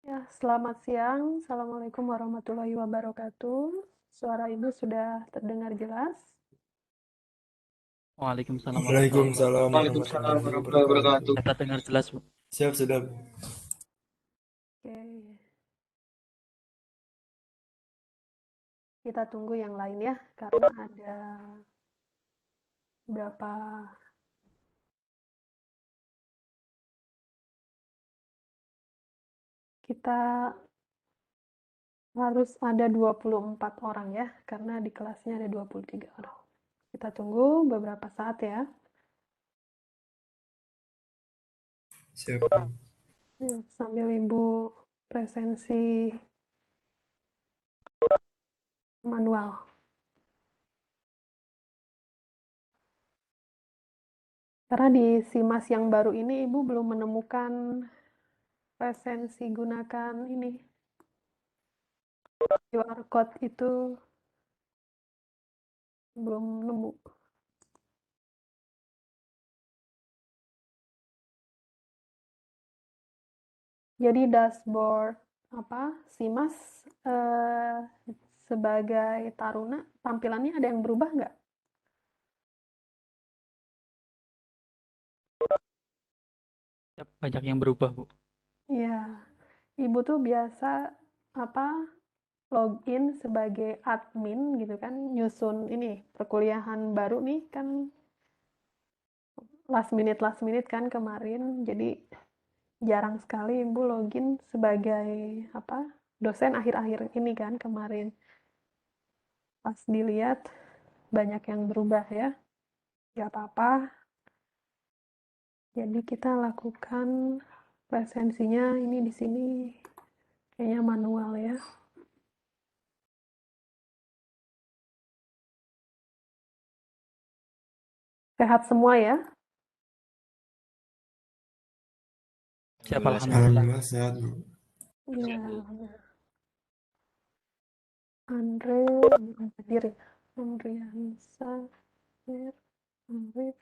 Ya, selamat siang. Assalamualaikum warahmatullahi wabarakatuh. Suara Ibu sudah terdengar jelas. Waalaikumsalam warahmatullahi Waalaikumsalam wabarakatuh. Waalaikumsalam warahmatullahi warahmatullahi wabarakatuh. wabarakatuh. Kita dengar jelas, Bu. Siap, sudah. Oke, kita tunggu yang lain ya, karena ada berapa kita harus ada 24 orang ya, karena di kelasnya ada 23 orang. Kita tunggu beberapa saat ya. Siap. Sambil Ibu presensi manual. Karena di SIMAS yang baru ini Ibu belum menemukan presensi gunakan ini QR code itu belum nemu. Jadi dashboard SIMAS sebagai Taruna tampilannya ada yang berubah nggak? Banyak yang berubah, Bu. Iya, Ibu tuh biasa login sebagai admin gitu kan, nyusun ini perkuliahan baru nih kan last minute kan kemarin, jadi jarang sekali Ibu login sebagai dosen akhir-akhir ini kan kemarin. Pas dilihat banyak yang berubah ya, nggak apa-apa. Jadi kita lakukan presensinya ini di sini kayaknya manual ya. Sehat semua ya? Siap, Alhamdulillah sehat, Bu. Iya. Andre hadir ya. Andriansa, Arif.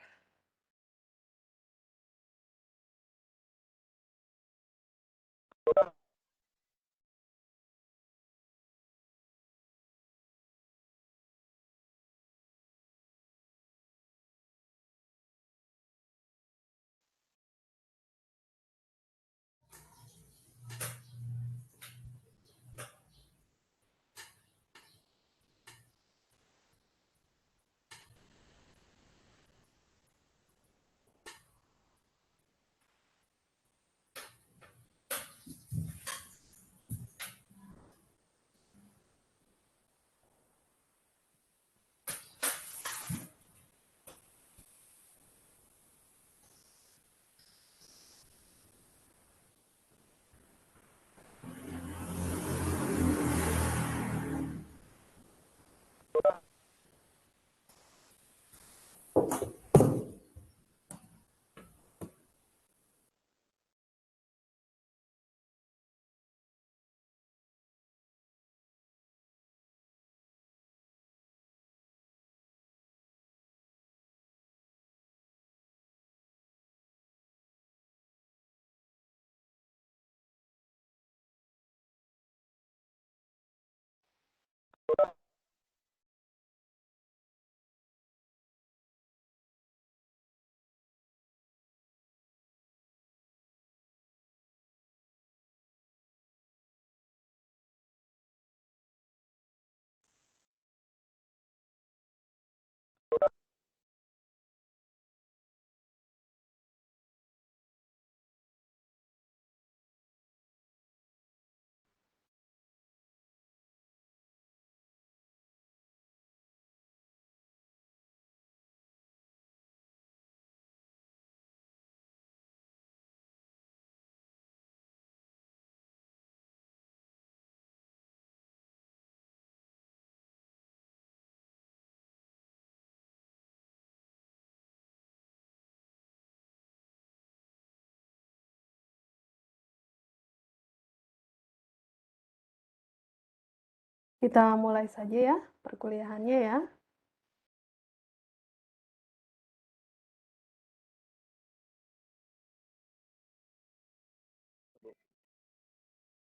Kita mulai saja ya perkuliahannya ya.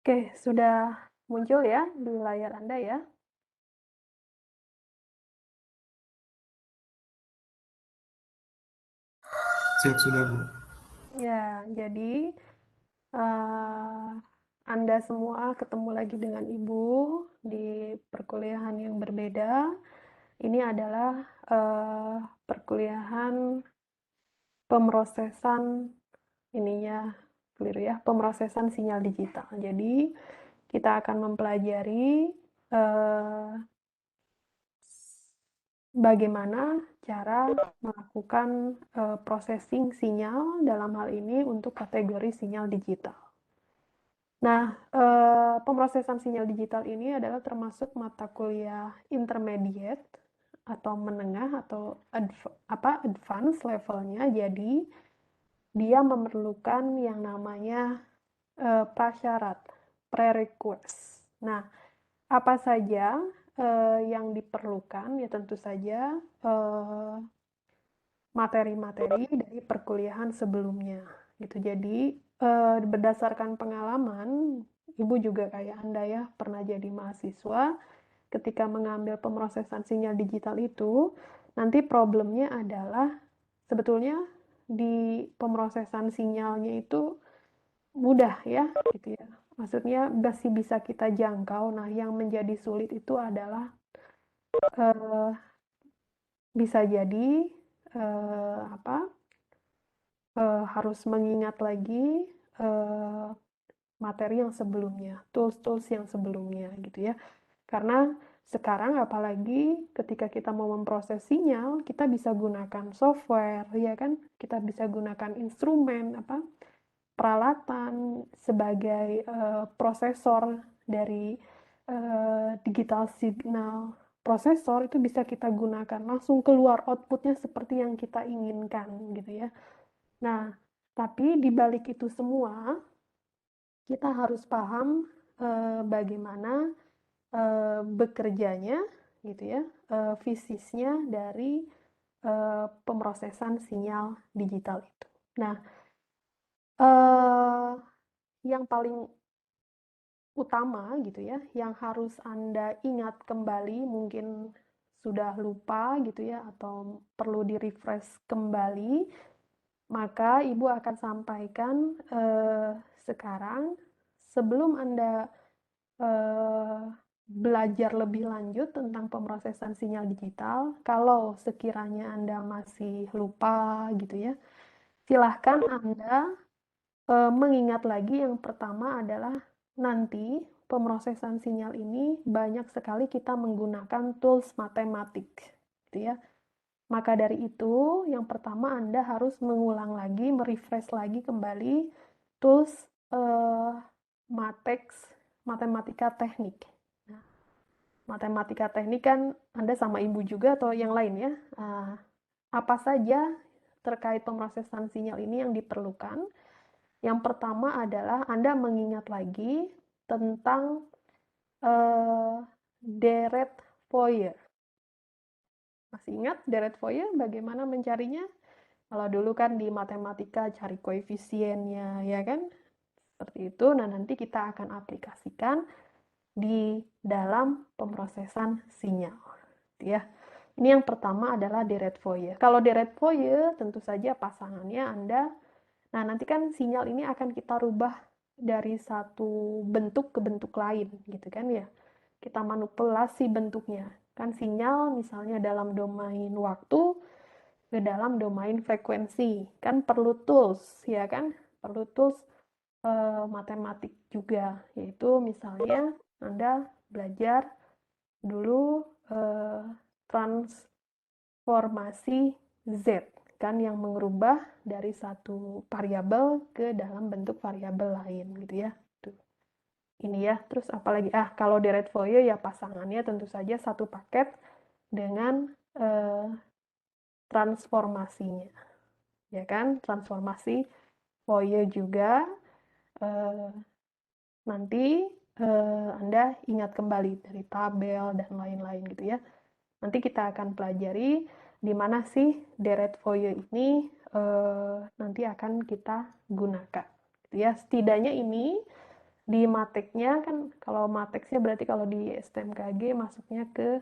Oke, sudah muncul ya di layar Anda ya. Siap sudah, Bu. Ya, jadi Anda semua ketemu lagi dengan Ibu di perkuliahan yang berbeda. Ini adalah perkuliahan pemrosesan ininya keliru ya, pemrosesan sinyal digital. Jadi kita akan mempelajari bagaimana cara melakukan processing sinyal dalam hal ini untuk kategori sinyal digital. Nah, pemrosesan sinyal digital ini adalah termasuk mata kuliah intermediate atau menengah atau advance levelnya. Jadi dia memerlukan yang namanya prasyarat, prerequisite. Nah, apa saja yang diperlukan? Ya tentu saja materi-materi dari perkuliahan sebelumnya gitu. Jadi berdasarkan pengalaman, Ibu juga kayak Anda ya, pernah jadi mahasiswa, ketika mengambil pemrosesan sinyal digital itu, nanti problemnya adalah sebetulnya di pemrosesan sinyalnya itu mudah ya, gitu ya. Maksudnya masih bisa kita jangkau. Nah, yang menjadi sulit itu adalah eh, bisa jadi harus mengingat lagi materi yang sebelumnya, tools-tools yang sebelumnya gitu ya. Karena sekarang apalagi ketika kita mau memproses sinyal, kita bisa gunakan software, ya kan? Kita bisa gunakan instrumen, peralatan sebagai prosesor dari digital signal prosesor itu bisa kita gunakan langsung keluar outputnya seperti yang kita inginkan gitu ya. Nah, tapi di balik itu semua kita harus paham bagaimana bekerjanya gitu ya, fisiknya dari pemrosesan sinyal digital itu. Nah, yang paling utama gitu ya, yang harus Anda ingat kembali, mungkin sudah lupa gitu ya, atau perlu di-refresh kembali, maka Ibu akan sampaikan sekarang sebelum Anda belajar lebih lanjut tentang pemrosesan sinyal digital. Kalau sekiranya Anda masih lupa gitu ya, silahkan Anda mengingat lagi. Yang pertama adalah nanti pemrosesan sinyal ini banyak sekali kita menggunakan tools matematik gitu ya. Maka dari itu, yang pertama Anda harus mengulang lagi, merefresh lagi kembali tools Matex, matematika teknik. Nah, matematika teknik kan Anda sama Ibu juga atau yang lain ya. Apa saja terkait pemrosesan sinyal ini yang diperlukan? Yang pertama adalah Anda mengingat lagi tentang deret Fourier. Masih ingat deret Fourier bagaimana mencarinya? Kalau dulu kan di matematika cari koefisiennya, ya kan? Seperti itu. Nah, nanti kita akan aplikasikan di dalam pemrosesan sinyal. Ya. Ini yang pertama adalah deret Fourier. Kalau deret Fourier, tentu saja pasangannya Anda. Nah, nanti kan sinyal ini akan kita rubah dari satu bentuk ke bentuk lain, gitu kan ya. Kita manipulasi bentuknya. Kan sinyal misalnya dalam domain waktu ke dalam domain frekuensi. Kan perlu tools, ya kan? Perlu tools matematik juga, yaitu misalnya Anda belajar dulu transformasi Z, kan, yang mengubah dari satu variabel ke dalam bentuk variabel lain gitu ya. Tuh. Ini ya, terus apalagi kalau deret Fourier ya pasangannya tentu saja satu paket dengan transformasinya, ya kan, transformasi Fourier juga nanti Anda ingat kembali dari tabel dan lain-lain gitu ya. Nanti kita akan pelajari di mana sih deret foye ini nanti akan kita gunakan. Gitu ya. Setidaknya ini di mateknya kan, kalau mateksnya berarti kalau di STMKG masuknya ke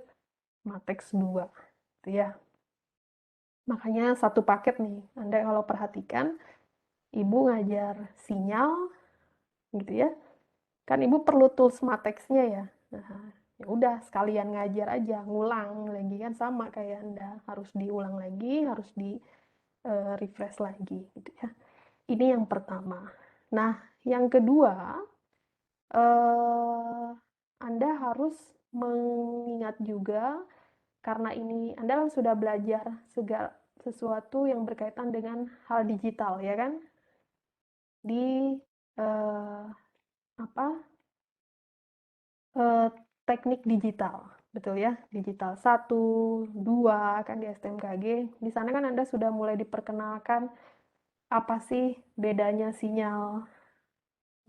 mateks 2 gitu ya. Makanya satu paket nih. Anda kalau perhatikan, Ibu ngajar sinyal gitu ya. Kan Ibu perlu tools mateksnya ya. Nah, ya udah sekalian ngajar aja, ngulang lagi kan sama kayak Anda, harus diulang lagi, harus di refresh lagi gitu ya. Ini yang pertama. Nah, yang kedua, Anda harus mengingat juga karena ini Anda kan sudah belajar segala sesuatu yang berkaitan dengan hal digital ya kan? Di eh, apa? Teknik digital, betul ya? Digital 1, 2 kan di STMKG. Di sana kan Anda sudah mulai diperkenalkan apa sih bedanya sinyal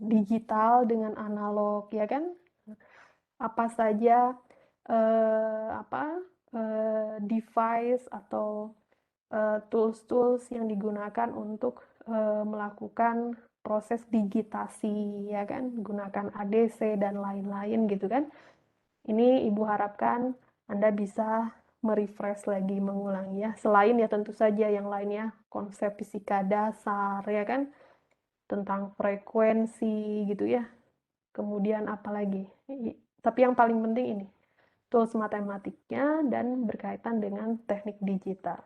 digital dengan analog ya kan? Apa saja device atau tools-tools yang digunakan untuk melakukan proses digitasi ya kan, gunakan ADC dan lain-lain gitu kan. Ini Ibu harapkan Anda bisa merefresh lagi, mengulangi ya. Selain ya tentu saja yang lainnya, konsep fisika dasar ya kan, tentang frekuensi gitu ya. Kemudian apalagi? Tapi yang paling penting ini, tools matematiknya dan berkaitan dengan teknik digital.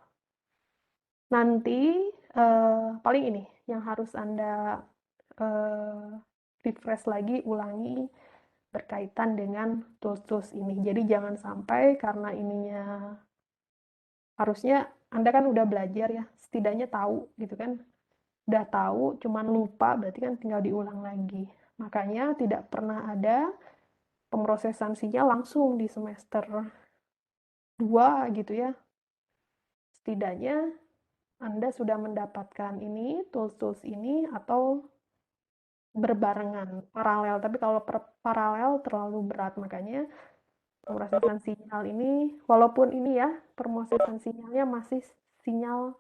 Nanti paling ini yang harus Anda refresh lagi, ulangi berkaitan dengan tools-tools ini. Jadi jangan sampai karena ininya harusnya Anda kan udah belajar ya, setidaknya tahu gitu kan. Udah tahu, cuman lupa, berarti kan tinggal diulang lagi. Makanya tidak pernah ada pemrosesan sinyal langsung di semester 2 gitu ya. Setidaknya Anda sudah mendapatkan ini, tools-tools ini, atau berbarengan, paralel. Tapi kalau paralel terlalu berat, makanya pemrosesan sinyal ini, walaupun ini ya, pemrosesan sinyalnya masih sinyal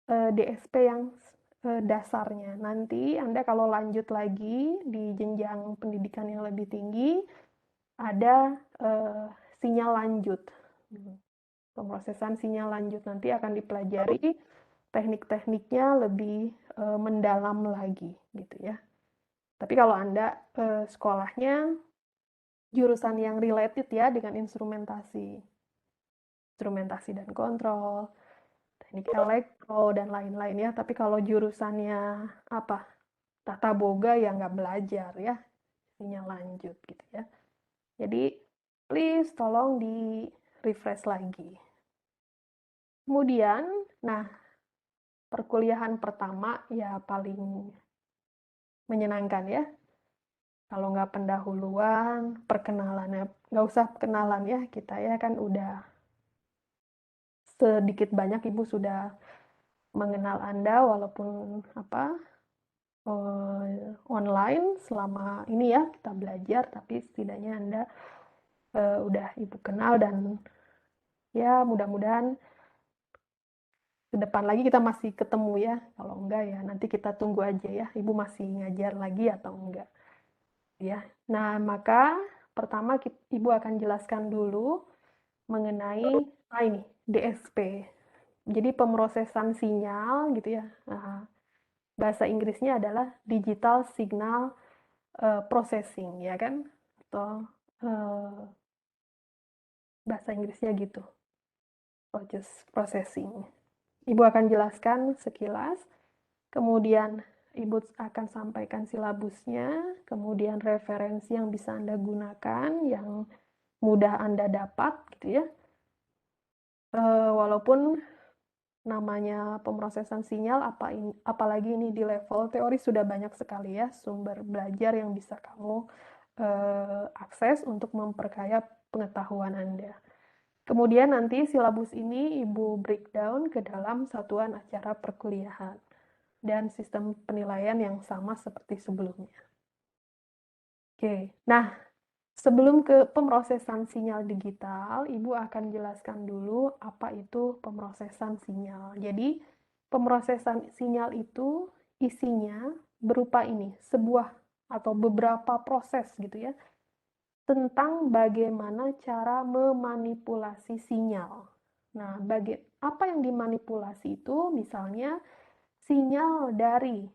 DSP yang dasarnya. Nanti Anda kalau lanjut lagi di jenjang pendidikan yang lebih tinggi, ada sinyal lanjut. Pemrosesan sinyal lanjut nanti akan dipelajari teknik-tekniknya lebih mendalam lagi gitu ya. Tapi kalau Anda sekolahnya jurusan yang related ya dengan instrumentasi dan kontrol, teknik elektro dan lain-lain ya. Tapi kalau jurusannya apa? Tata boga ya nggak belajar ya, sinyal lanjut gitu ya. Jadi please tolong di refresh lagi. Kemudian, nah perkuliahan pertama ya paling menyenangkan ya. Kalau nggak pendahuluan, perkenalannya nggak usah kenalan ya, kita ya kan udah sedikit banyak Ibu sudah mengenal Anda walaupun online selama ini ya kita belajar, tapi setidaknya Anda udah Ibu kenal dan ya mudah-mudahan ke depan lagi kita masih ketemu ya. Kalau enggak ya nanti kita tunggu aja ya, Ibu masih ngajar lagi atau enggak ya. Nah, maka pertama Ibu akan jelaskan dulu mengenai ini DSP. Jadi pemrosesan sinyal gitu ya. Nah, bahasa Inggrisnya adalah digital signal processing ya kan, atau bahasa Inggrisnya gitu, processing. Ibu akan jelaskan sekilas, kemudian Ibu akan sampaikan silabusnya, kemudian referensi yang bisa Anda gunakan, yang mudah Anda dapat gitu ya. Walaupun namanya pemrosesan sinyal, apalagi ini di level teori sudah banyak sekali ya sumber belajar yang bisa kamu akses untuk memperkaya pengetahuan Anda. Kemudian nanti silabus ini Ibu breakdown ke dalam satuan acara perkuliahan dan sistem penilaian yang sama seperti sebelumnya. Oke, nah sebelum ke pemrosesan sinyal digital, Ibu akan jelaskan dulu apa itu pemrosesan sinyal. Jadi, pemrosesan sinyal itu isinya berupa ini, sebuah atau beberapa proses gitu ya, tentang bagaimana cara memanipulasi sinyal. Nah, apa yang dimanipulasi itu misalnya sinyal dari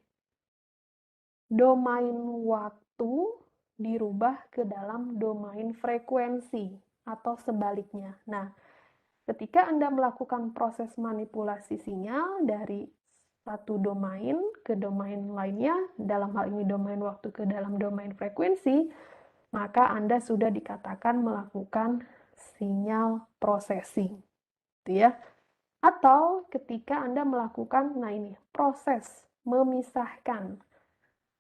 domain waktu dirubah ke dalam domain frekuensi atau sebaliknya. Nah, ketika Anda melakukan proses manipulasi sinyal dari satu domain ke domain lainnya, dalam hal ini domain waktu ke dalam domain frekuensi, maka Anda sudah dikatakan melakukan sinyal processing, gitu ya. Atau ketika Anda melakukan, nah ini, proses memisahkan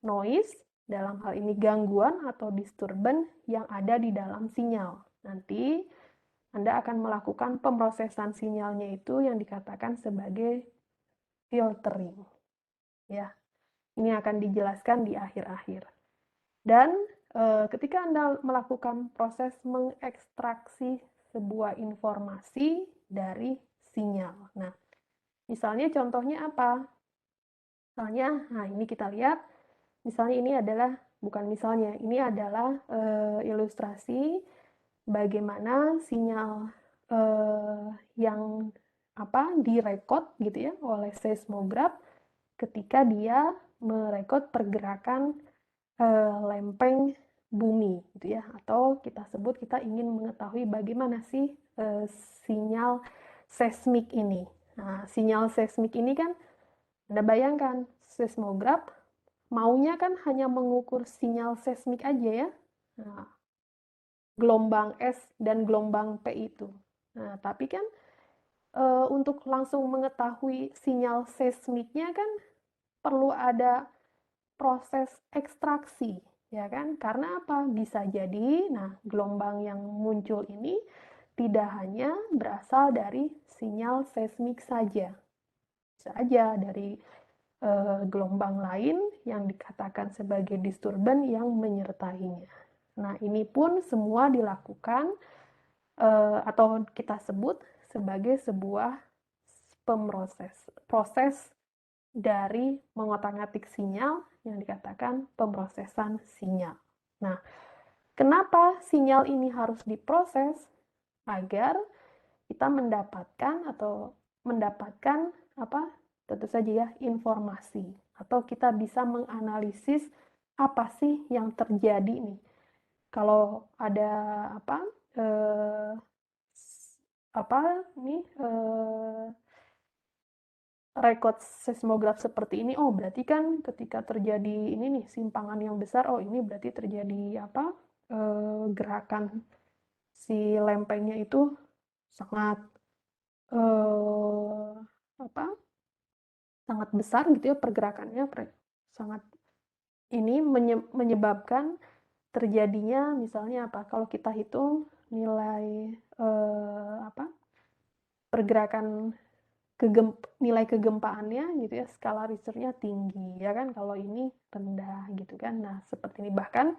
noise, dalam hal ini gangguan atau disturbance yang ada di dalam sinyal. Nanti Anda akan melakukan pemrosesan sinyalnya itu yang dikatakan sebagai filtering. Ya, ini akan dijelaskan di akhir-akhir. Dan ketika Anda melakukan proses mengekstraksi sebuah informasi dari sinyal. Nah, misalnya contohnya apa? Misalnya, nah ini kita lihat, misalnya ini adalah, bukan misalnya, ini adalah ilustrasi bagaimana sinyal yang direkod gitu ya oleh seismograf ketika dia merekod pergerakan lempeng bumi gitu ya, atau kita sebut kita ingin mengetahui bagaimana sih sinyal seismik ini. Nah, sinyal seismik ini kan Anda bayangkan seismograf maunya kan hanya mengukur sinyal seismik aja ya. Nah, gelombang S dan gelombang P itu. Nah, tapi kan untuk langsung mengetahui sinyal seismiknya kan perlu ada proses ekstraksi, ya kan? Karena apa? Bisa jadi, nah, gelombang yang muncul ini tidak hanya berasal dari sinyal seismik saja. Bisa aja dari gelombang lain yang dikatakan sebagai disturbance yang menyertainya. Nah, ini pun semua dilakukan atau kita sebut sebagai sebuah proses dari mengotak-atik sinyal yang dikatakan pemrosesan sinyal. Nah, kenapa sinyal ini harus diproses? Agar kita mendapatkan apa? Tentu saja ya, informasi, atau kita bisa menganalisis apa sih yang terjadi nih. Kalau ada apa? Eh, rekod seismograf seperti ini, oh berarti kan ketika terjadi ini nih simpangan yang besar, oh ini berarti terjadi gerakan si lempengnya itu sangat eh, sangat besar gitu ya pergerakannya, sangat ini menyebabkan terjadinya misalnya apa? Kalau kita hitung nilai pergerakan nilai kegempaannya gitu ya, skala Richternya tinggi ya kan, kalau ini rendah gitu kan. Nah, seperti ini bahkan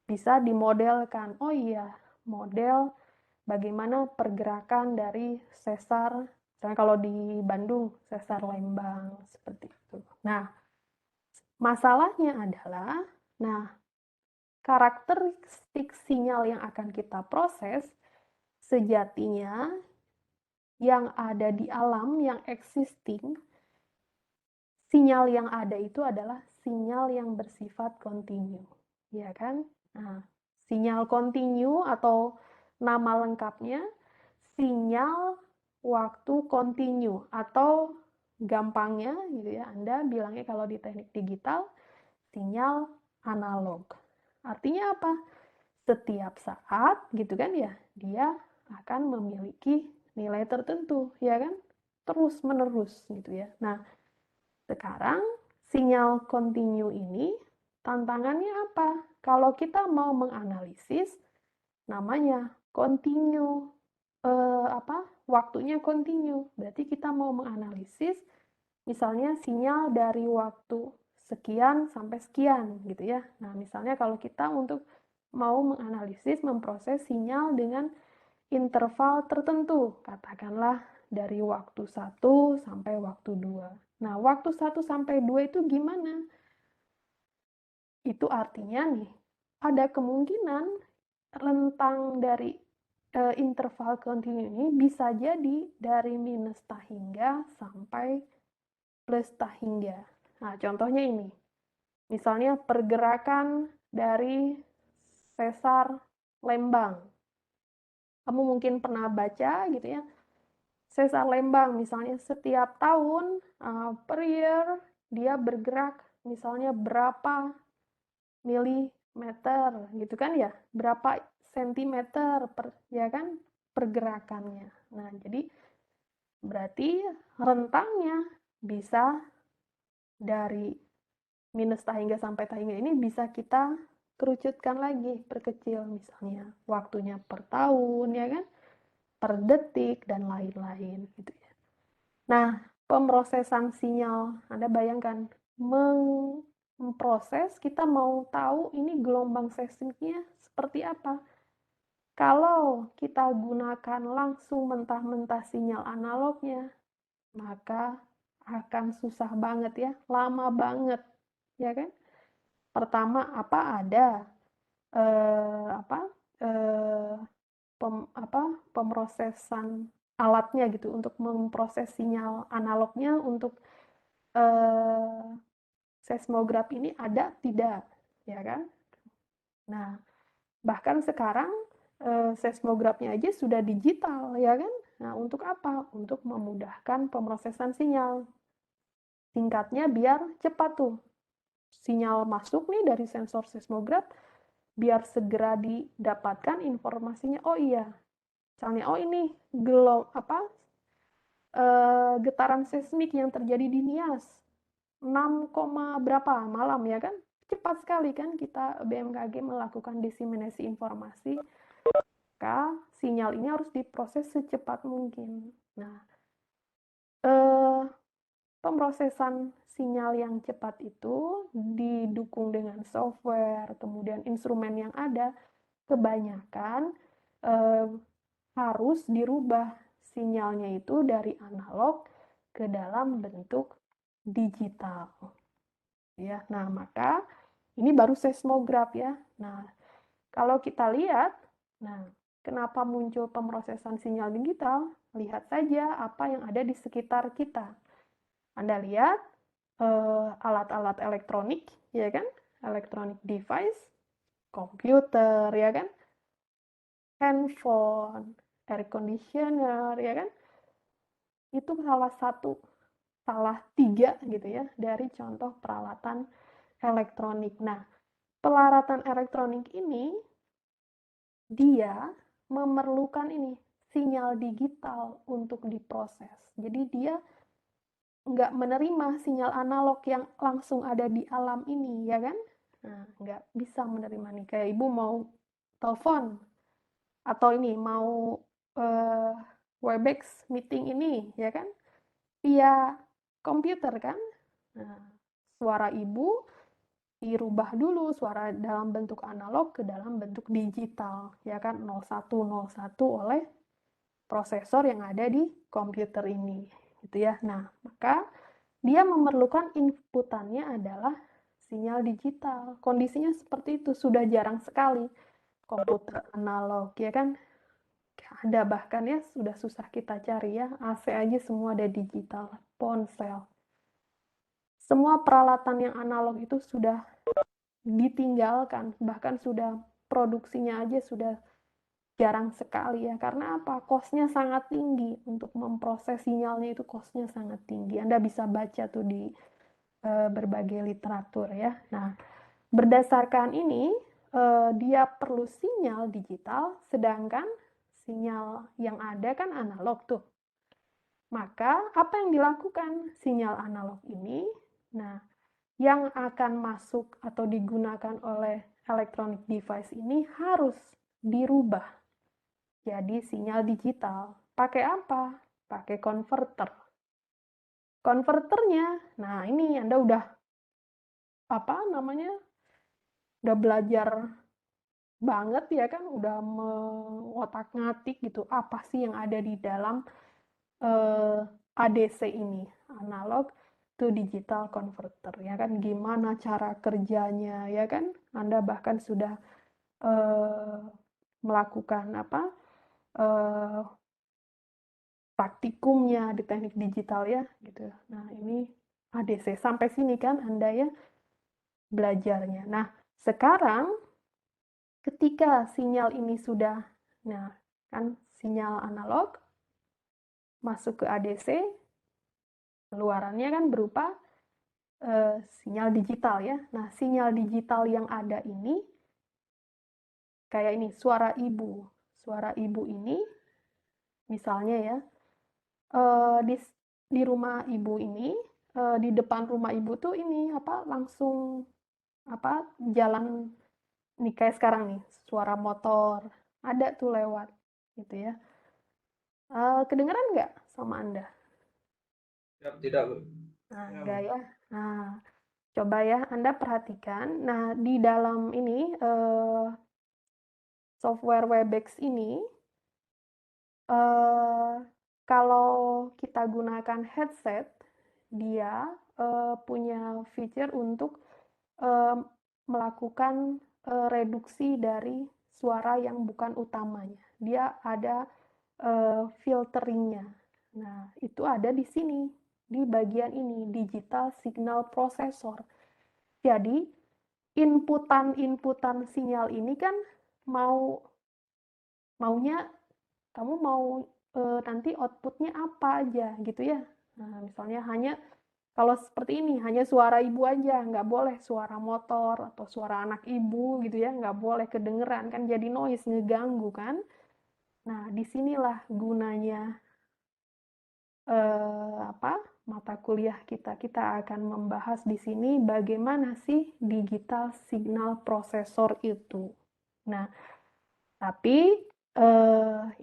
bisa dimodelkan. Oh iya, model bagaimana pergerakan dari sesar, misalnya kalau di Bandung, sesar Lembang, seperti itu. Nah, masalahnya adalah, nah, karakteristik sinyal yang akan kita proses sejatinya yang ada di alam, yang existing, sinyal yang ada itu adalah sinyal yang bersifat kontinu, ya kan? Nah, sinyal kontinu atau nama lengkapnya sinyal waktu kontinu, atau gampangnya gitu ya, Anda bilangnya kalau di teknik digital sinyal analog. Artinya apa? Setiap saat gitu kan ya, dia akan memiliki nilai tertentu, ya kan? Terus menerus gitu ya. Nah, sekarang sinyal kontinu ini tantangannya apa? Kalau kita mau menganalisis, namanya kontinu, waktunya kontinu. Berarti kita mau menganalisis misalnya sinyal dari waktu sekian sampai sekian gitu ya. Nah, misalnya kalau kita untuk mau menganalisis, memproses sinyal dengan interval tertentu, katakanlah dari waktu 1 sampai waktu 2. Nah, waktu 1 sampai 2 itu gimana? Itu artinya nih, ada kemungkinan rentang dari interval kontinu ini bisa jadi dari minus tahingga sampai plus tahingga. Nah, contohnya ini. Misalnya pergerakan dari sesar Lembang. Kamu mungkin pernah baca gitu ya, sesar Lembang misalnya setiap tahun per year dia bergerak misalnya berapa milimeter gitu kan ya, berapa sentimeter ya kan pergerakannya. Nah, jadi berarti rentangnya bisa dari minus tahingga sampai tahingga ini bisa kita kerucutkan lagi, perkecil misalnya waktunya per tahun ya kan, per detik dan lain-lain gitu ya. Nah, pemrosesan sinyal, Anda bayangkan memproses, kita mau tahu ini gelombang seismiknya seperti apa. Kalau kita gunakan langsung mentah-mentah sinyal analognya, maka akan susah banget ya, lama banget, ya kan? Pertama ada pemrosesan alatnya gitu untuk memproses sinyal analognya untuk seismograf ini ada tidak, ya kan? Nah, bahkan sekarang seismografnya aja sudah digital, ya kan? Nah, untuk apa? Untuk memudahkan pemrosesan sinyal. Singkatnya biar cepat tuh. Sinyal masuk nih dari sensor seismograf, biar segera didapatkan informasinya. Oh iya, misalnya oh ini getaran seismik yang terjadi di Nias 6, berapa malam ya kan, cepat sekali kan kita BMKG melakukan diseminasi informasi, maka sinyal ini harus diproses secepat mungkin. Nah, pemrosesan sinyal yang cepat itu didukung dengan software, kemudian instrumen yang ada, kebanyakan harus dirubah sinyalnya itu dari analog ke dalam bentuk digital. Ya, nah maka ini baru seismograf ya. Nah, kalau kita lihat, nah kenapa muncul pemrosesan sinyal digital? Lihat saja apa yang ada di sekitar kita. Anda lihat alat-alat elektronik, ya kan? Electronic device, komputer, ya kan? Handphone, air conditioner, ya kan? Itu salah tiga gitu ya dari contoh peralatan elektronik. Nah, peralatan elektronik ini dia memerlukan ini sinyal digital untuk diproses. Jadi dia nggak menerima sinyal analog yang langsung ada di alam ini, ya kan? Nah, nggak bisa menerima nih. Kayak ibu mau telepon atau ini mau Webex meeting ini, ya kan? Via komputer kan? Nah, suara ibu dirubah dulu suara dalam bentuk analog ke dalam bentuk digital, ya kan? 0101 oleh prosesor yang ada di komputer ini, gitu ya. Nah, maka dia memerlukan inputannya adalah sinyal digital. Kondisinya seperti itu, sudah jarang sekali komputer analog, ya kan? Ada bahkan ya, sudah susah kita cari ya, AC aja semua ada digital, ponsel. Semua peralatan yang analog itu sudah ditinggalkan, bahkan sudah produksinya aja sudah jarang sekali ya. Karena apa? Cost-nya sangat tinggi. Untuk memproses sinyalnya itu cost-nya sangat tinggi. Anda bisa baca tuh di berbagai literatur ya. Nah, berdasarkan ini, dia perlu sinyal digital, sedangkan sinyal yang ada kan analog tuh. Maka, apa yang dilakukan sinyal analog ini? Nah, yang akan masuk atau digunakan oleh electronic device ini harus dirubah jadi sinyal digital. Pakai apa? Pakai converter. Konverternya, nah ini Anda udah udah belajar banget ya kan, udah mengotak-ngatik gitu apa sih yang ada di dalam ADC ini, analog to digital converter ya kan, gimana cara kerjanya ya kan. Anda bahkan sudah melakukan praktikumnya di teknik digital ya gitu. Nah, ini ADC sampai sini kan Anda ya belajarnya. Nah, sekarang ketika sinyal ini sudah, nah kan sinyal analog masuk ke ADC, keluarannya kan berupa sinyal digital ya. Nah, sinyal digital yang ada ini kayak ini, suara ibu. Suara ibu ini misalnya ya, di rumah ibu ini, di depan rumah ibu tuh ini langsung jalan nih kayak sekarang nih, suara motor ada tuh lewat gitu ya. Kedengeran nggak sama Anda? Tidak, Bu. Nah, enggak ya. Nah, coba ya Anda perhatikan. Nah, di dalam ini software Webex ini, kalau kita gunakan headset, dia punya feature untuk melakukan reduksi dari suara yang bukan utamanya. Dia ada filteringnya. Nah, itu ada di sini, di bagian ini, digital signal processor. Jadi, inputan sinyal ini kan maunya kamu mau nanti outputnya apa aja gitu ya. Nah, misalnya hanya kalau seperti ini, hanya suara ibu aja, nggak boleh suara motor atau suara anak ibu gitu ya, nggak boleh kedengeran, kan jadi noise, ngeganggu kan. Nah, disinilah gunanya mata kuliah kita. Kita akan membahas di sini bagaimana sih digital signal processor itu. Nah, tapi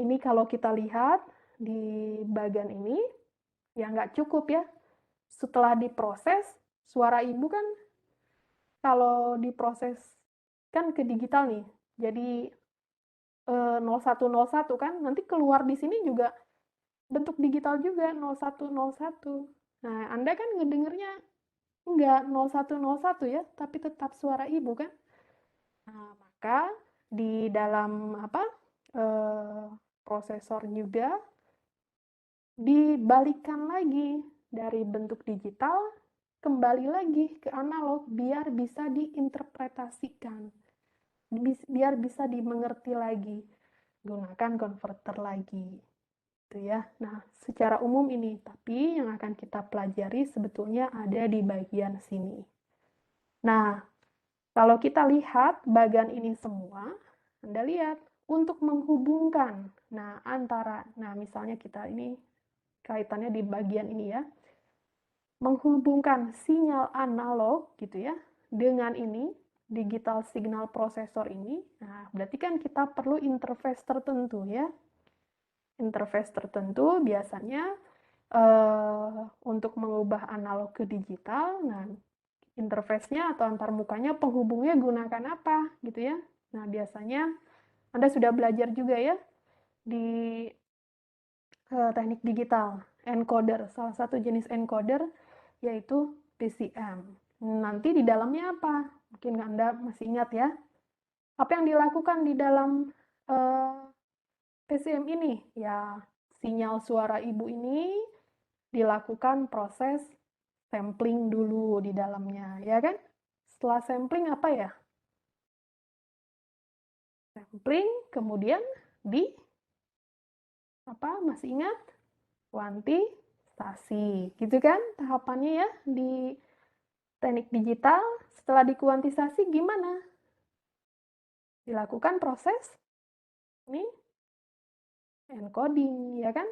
ini kalau kita lihat di bagian ini, ya nggak cukup ya. Setelah diproses, suara ibu kan kalau diproses kan ke digital nih, jadi 0101 kan, nanti keluar di sini juga bentuk digital juga 0101. Nah, Anda kan ngedengernya enggak 0101 ya, tapi tetap suara ibu kan. Nah, maka di dalam prosesor juga dibalikkan lagi dari bentuk digital kembali lagi ke analog biar bisa diinterpretasikan, biar bisa dimengerti lagi, gunakan konverter lagi gitu ya. Nah, secara umum ini, tapi yang akan kita pelajari sebetulnya ada di bagian sini. Nah, kalau kita lihat bagian ini semua, Anda lihat untuk menghubungkan, nah misalnya kita ini kaitannya di bagian ini ya, menghubungkan sinyal analog gitu ya dengan ini digital signal processor ini. Nah, berarti kan kita perlu interface tertentu ya. Interface tertentu biasanya untuk mengubah analog ke digital. Nah, interface-nya atau antarmukanya penghubungnya gunakan apa gitu ya. Nah, biasanya Anda sudah belajar juga ya di teknik digital, encoder, salah satu jenis encoder yaitu PCM. Nanti di dalamnya apa? Mungkin Anda masih ingat ya. Apa yang dilakukan di dalam PCM ini? Ya, sinyal suara ibu ini dilakukan proses sampling dulu di dalamnya, ya kan? Setelah sampling apa ya? Sampling, kemudian masih ingat? Kuantisasi, gitu kan tahapannya ya di teknik digital. Setelah dikuantisasi gimana? Dilakukan proses ini encoding, ya kan?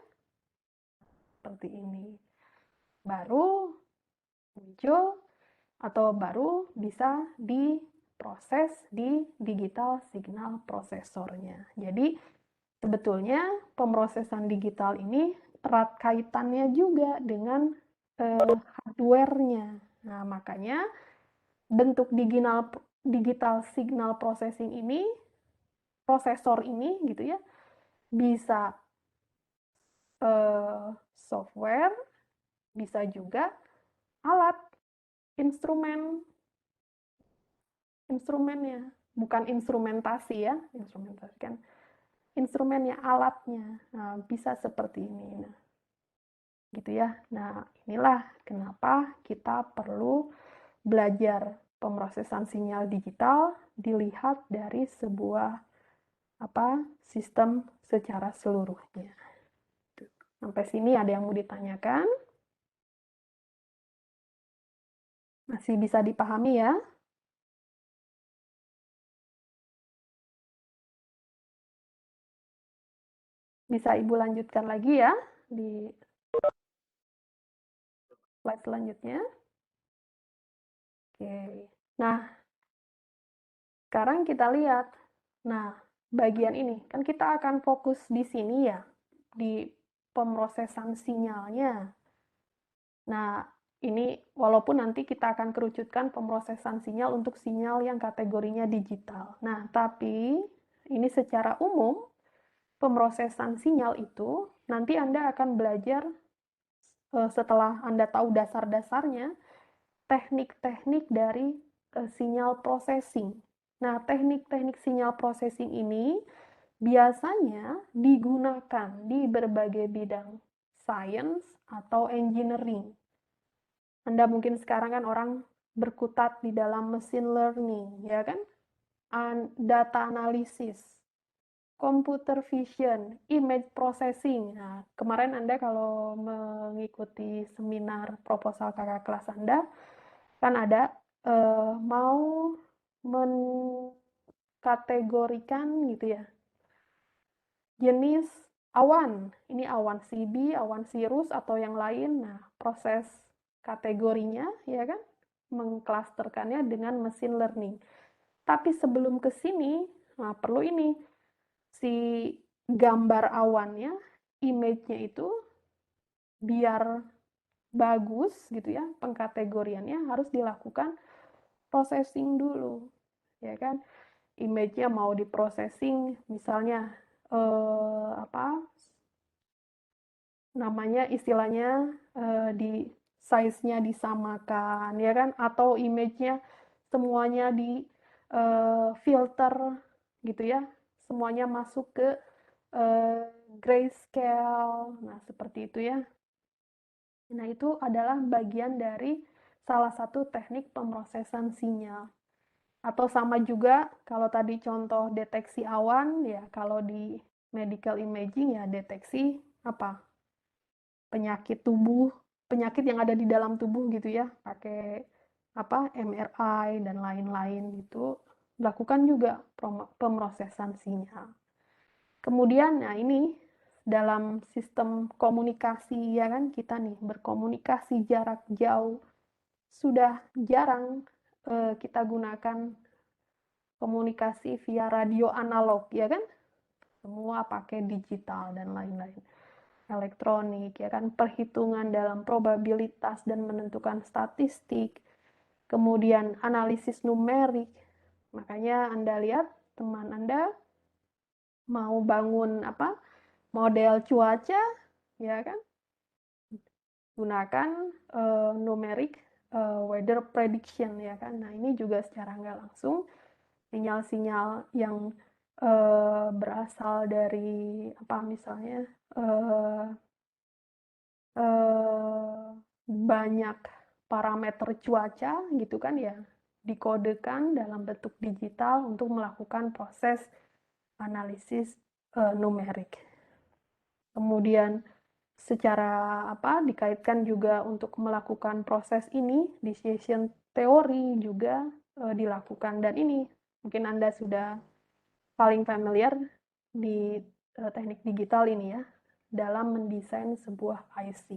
Seperti ini. Baru muncul atau baru bisa diproses di digital signal prosesornya. Jadi sebetulnya pemrosesan digital ini erat kaitannya juga dengan hardware-nya. Nah, makanya bentuk digital signal processing ini, prosesor ini gitu ya, bisa software, bisa juga alat, instrumennya, bukan instrumentasi ya, instrumentasi kan, instrumennya, alatnya, nah, bisa seperti ini, nah, gitu ya. Nah, inilah kenapa kita perlu belajar pemrosesan sinyal digital dilihat dari sebuah sistem secara seluruhnya. Sampai sini ada yang mau ditanyakan? Masih bisa dipahami ya? Bisa Ibu lanjutkan lagi ya di slide selanjutnya. Oke. Nah, sekarang kita lihat. Nah, bagian ini kan kita akan fokus di sini ya, di pemrosesan sinyalnya. Nah, ini walaupun nanti kita akan kerucutkan pemrosesan sinyal untuk sinyal yang kategorinya digital. Nah, tapi ini secara umum pemrosesan sinyal itu nanti Anda akan belajar setelah Anda tahu dasar-dasarnya, teknik-teknik dari sinyal processing. Nah, teknik-teknik sinyal processing ini biasanya digunakan di berbagai bidang science atau engineering. Anda mungkin sekarang kan orang berkutat di dalam machine learning, ya kan? Data analisis, computer vision, image processing. Nah, kemarin Anda kalau mengikuti seminar proposal kakak kelas Anda, kan ada mau mengkategorikan gitu ya, jenis awan. Ini awan CB, awan cirrus, atau yang lain. Nah, proses kategorinya, ya kan, mengklasterkannya dengan machine learning. Tapi sebelum ke sini, nah perlu ini, si gambar awannya, image-nya itu biar bagus gitu ya, pengkategoriannya harus dilakukan processing dulu, ya kan. Image-nya mau diprocessing, misalnya namanya istilahnya di size-nya disamakan, ya kan, atau image-nya semuanya di filter gitu ya, semuanya masuk ke grayscale. Nah, seperti itu ya. Nah, itu adalah bagian dari salah satu teknik pemrosesan sinyal. Atau sama juga kalau tadi contoh deteksi awan, ya kalau di medical imaging ya deteksi penyakit tubuh, penyakit yang ada di dalam tubuh gitu ya, pakai MRI dan lain-lain gitu, lakukan juga pemrosesan sinyal. Kemudian, nah ini dalam sistem komunikasi ya kan, kita nih berkomunikasi jarak jauh sudah jarang kita gunakan komunikasi via radio analog ya kan, semua pakai digital dan lain-lain, elektronik ya kan, perhitungan dalam probabilitas dan menentukan statistik, kemudian analisis numerik. Makanya Anda lihat teman Anda mau bangun model cuaca ya kan, gunakan numerik weather prediction ya kan. Nah, ini juga secara nggak langsung sinyal-sinyal yang berasal dari misalnya banyak parameter cuaca gitu kan ya, dikodekan dalam bentuk digital untuk melakukan proses analisis numerik. Kemudian secara dikaitkan juga untuk melakukan proses ini, decision theory juga dilakukan, dan ini mungkin Anda sudah paling familiar di teknik digital ini ya, dalam mendesain sebuah IC.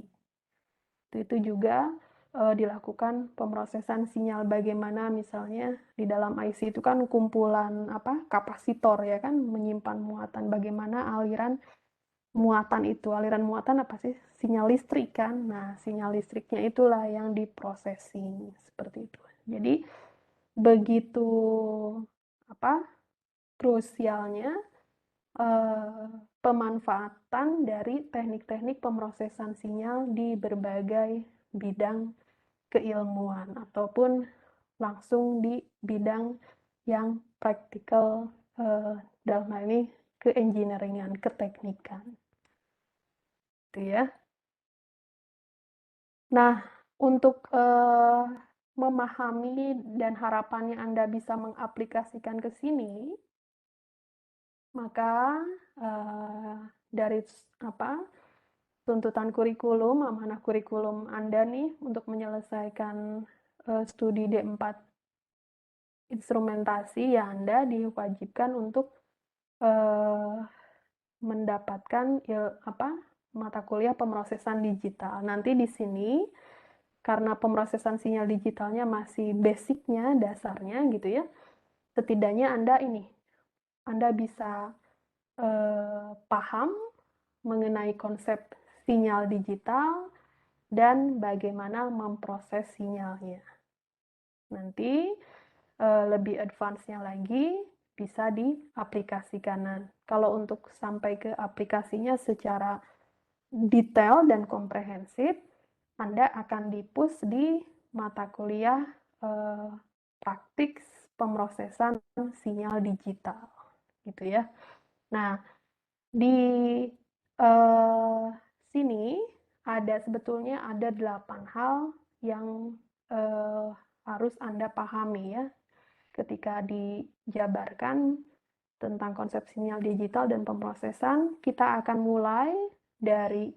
Itu juga dilakukan pemrosesan sinyal, bagaimana misalnya di dalam IC itu kan kumpulan kapasitor ya kan, menyimpan muatan, bagaimana aliran muatan itu, aliran muatan sih? Sinyal listrik kan. Nah, sinyal listriknya itulah yang diprosesing seperti itu. Jadi begitu krusialnya pemanfaatan dari teknik-teknik pemrosesan sinyal di berbagai bidang keilmuan ataupun langsung di bidang yang praktikal, dalam hal ini keengineeringan, keteknikan. Gitu ya. Nah, untuk memahami dan harapannya Anda bisa mengaplikasikan ke sini, maka dari tuntutan kurikulum, amanah kurikulum Anda nih untuk menyelesaikan studi D4 instrumentasi, ya Anda diwajibkan untuk mendapatkan mata kuliah pemrosesan digital. Nanti di sini karena pemrosesan sinyal digitalnya masih basicnya, dasarnya gitu ya, setidaknya Anda bisa paham mengenai konsep sinyal digital dan bagaimana memproses sinyalnya. Nanti lebih advance-nya lagi bisa diaplikasikan. Kalau untuk sampai ke aplikasinya secara detail dan komprehensif, Anda akan di-push di mata kuliah praktik pemrosesan sinyal digital, gitu ya. Nah, di sini sebetulnya ada 8 hal yang harus Anda pahami ya ketika dijabarkan tentang konsep sinyal digital dan pemrosesan. Kita akan mulai dari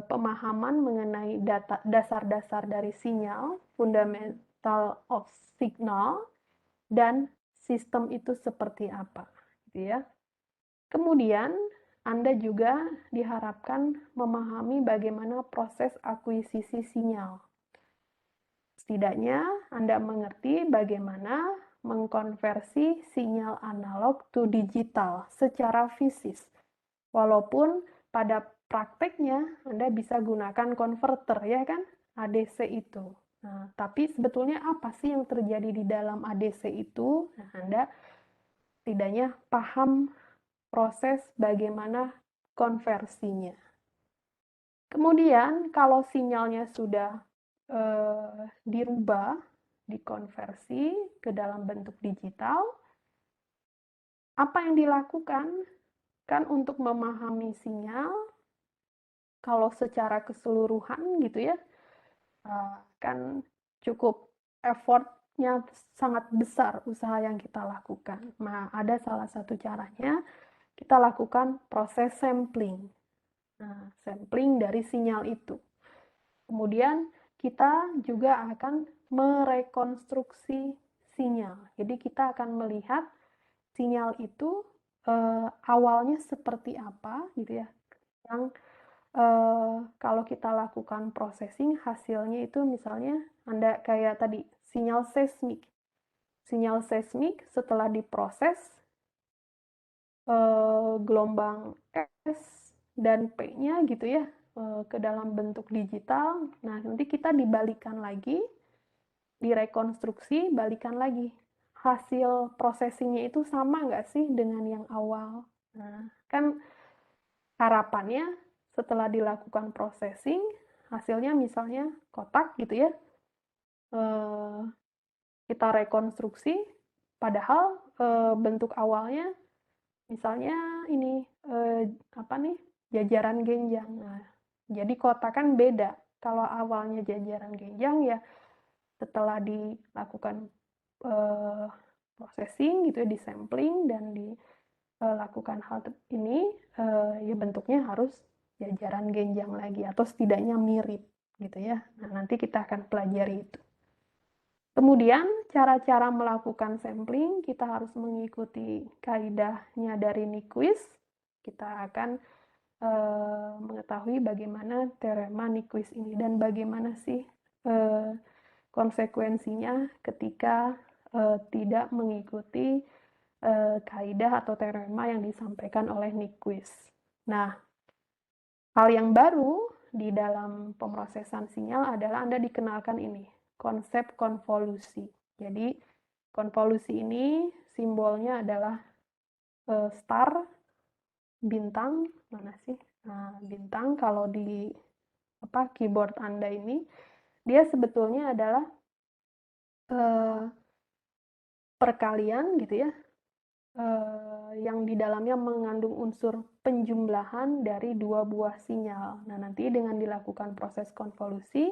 pemahaman mengenai dasar-dasar dari sinyal, fundamental of signal, dan sistem itu seperti apa, gitu ya. Kemudian Anda juga diharapkan memahami bagaimana proses akuisisi sinyal. Setidaknya Anda mengerti bagaimana mengkonversi sinyal analog to digital secara fisik. Walaupun pada prakteknya Anda bisa gunakan konverter ya kan, ADC itu. Nah, tapi sebetulnya apa sih yang terjadi di dalam ADC itu? Nah, Anda setidaknya paham proses bagaimana konversinya. Kemudian kalau sinyalnya sudah dirubah, dikonversi ke dalam bentuk digital, apa yang dilakukan? Kan untuk memahami sinyal, kalau secara keseluruhan gitu ya, kan cukup effortnya sangat besar usaha yang kita lakukan. Nah, ada salah satu caranya, kita lakukan proses sampling. Nah, sampling dari sinyal itu. Kemudian kita juga akan merekonstruksi sinyal. Jadi kita akan melihat sinyal itu awalnya seperti apa gitu ya. Yang kalau kita lakukan processing, hasilnya itu misalnya Anda kayak tadi sinyal seismik. Sinyal seismik setelah diproses gelombang S dan P-nya gitu ya ke dalam bentuk digital. Nah, nanti kita dibalikan lagi, direkonstruksi, balikan lagi. Hasil processingnya itu sama nggak sih dengan yang awal? Nah, kan harapannya setelah dilakukan processing, hasilnya misalnya kotak gitu ya, kita rekonstruksi, padahal bentuk awalnya misalnya ini jajaran genjang. Nah, jadi kotak kan beda. Kalau awalnya jajaran genjang ya setelah dilakukan processing gitu ya, di sampling dan dilakukan hal ini ya bentuknya harus jajaran genjang lagi atau setidaknya mirip gitu ya. Nah, nanti kita akan pelajari itu. Kemudian cara-cara melakukan sampling kita harus mengikuti kaidahnya dari Nyquist. Kita akan mengetahui bagaimana teorema Nyquist ini dan bagaimana sih konsekuensinya ketika tidak mengikuti kaidah atau teorema yang disampaikan oleh Nyquist. Nah, hal yang baru di dalam pemrosesan sinyal adalah Anda dikenalkan ini, konsep konvolusi. Jadi konvolusi ini simbolnya adalah star, bintang, mana sih? Nah, bintang kalau di keyboard Anda ini, dia sebetulnya adalah perkalian gitu ya, yang di dalamnya mengandung unsur penjumlahan dari dua buah sinyal. Nah, nanti dengan dilakukan proses konvolusi,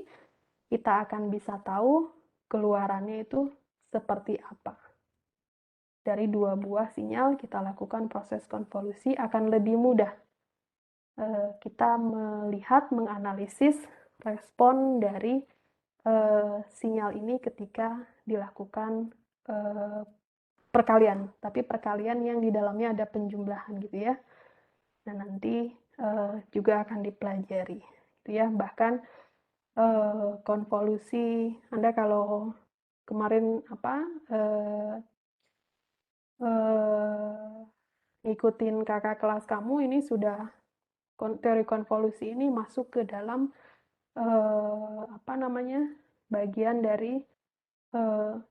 kita akan bisa tahu keluarannya itu seperti apa. Dari dua buah sinyal kita lakukan proses konvolusi akan lebih mudah kita melihat, menganalisis respon dari sinyal ini ketika dilakukan perkalian, tapi perkalian yang di dalamnya ada penjumlahan gitu ya. Nah, nanti juga akan dipelajari gitu ya. Bahkan konvolusi Anda kalau kemarin ngikutin kakak kelas kamu ini sudah teori konvolusi ini masuk ke dalam bagian dari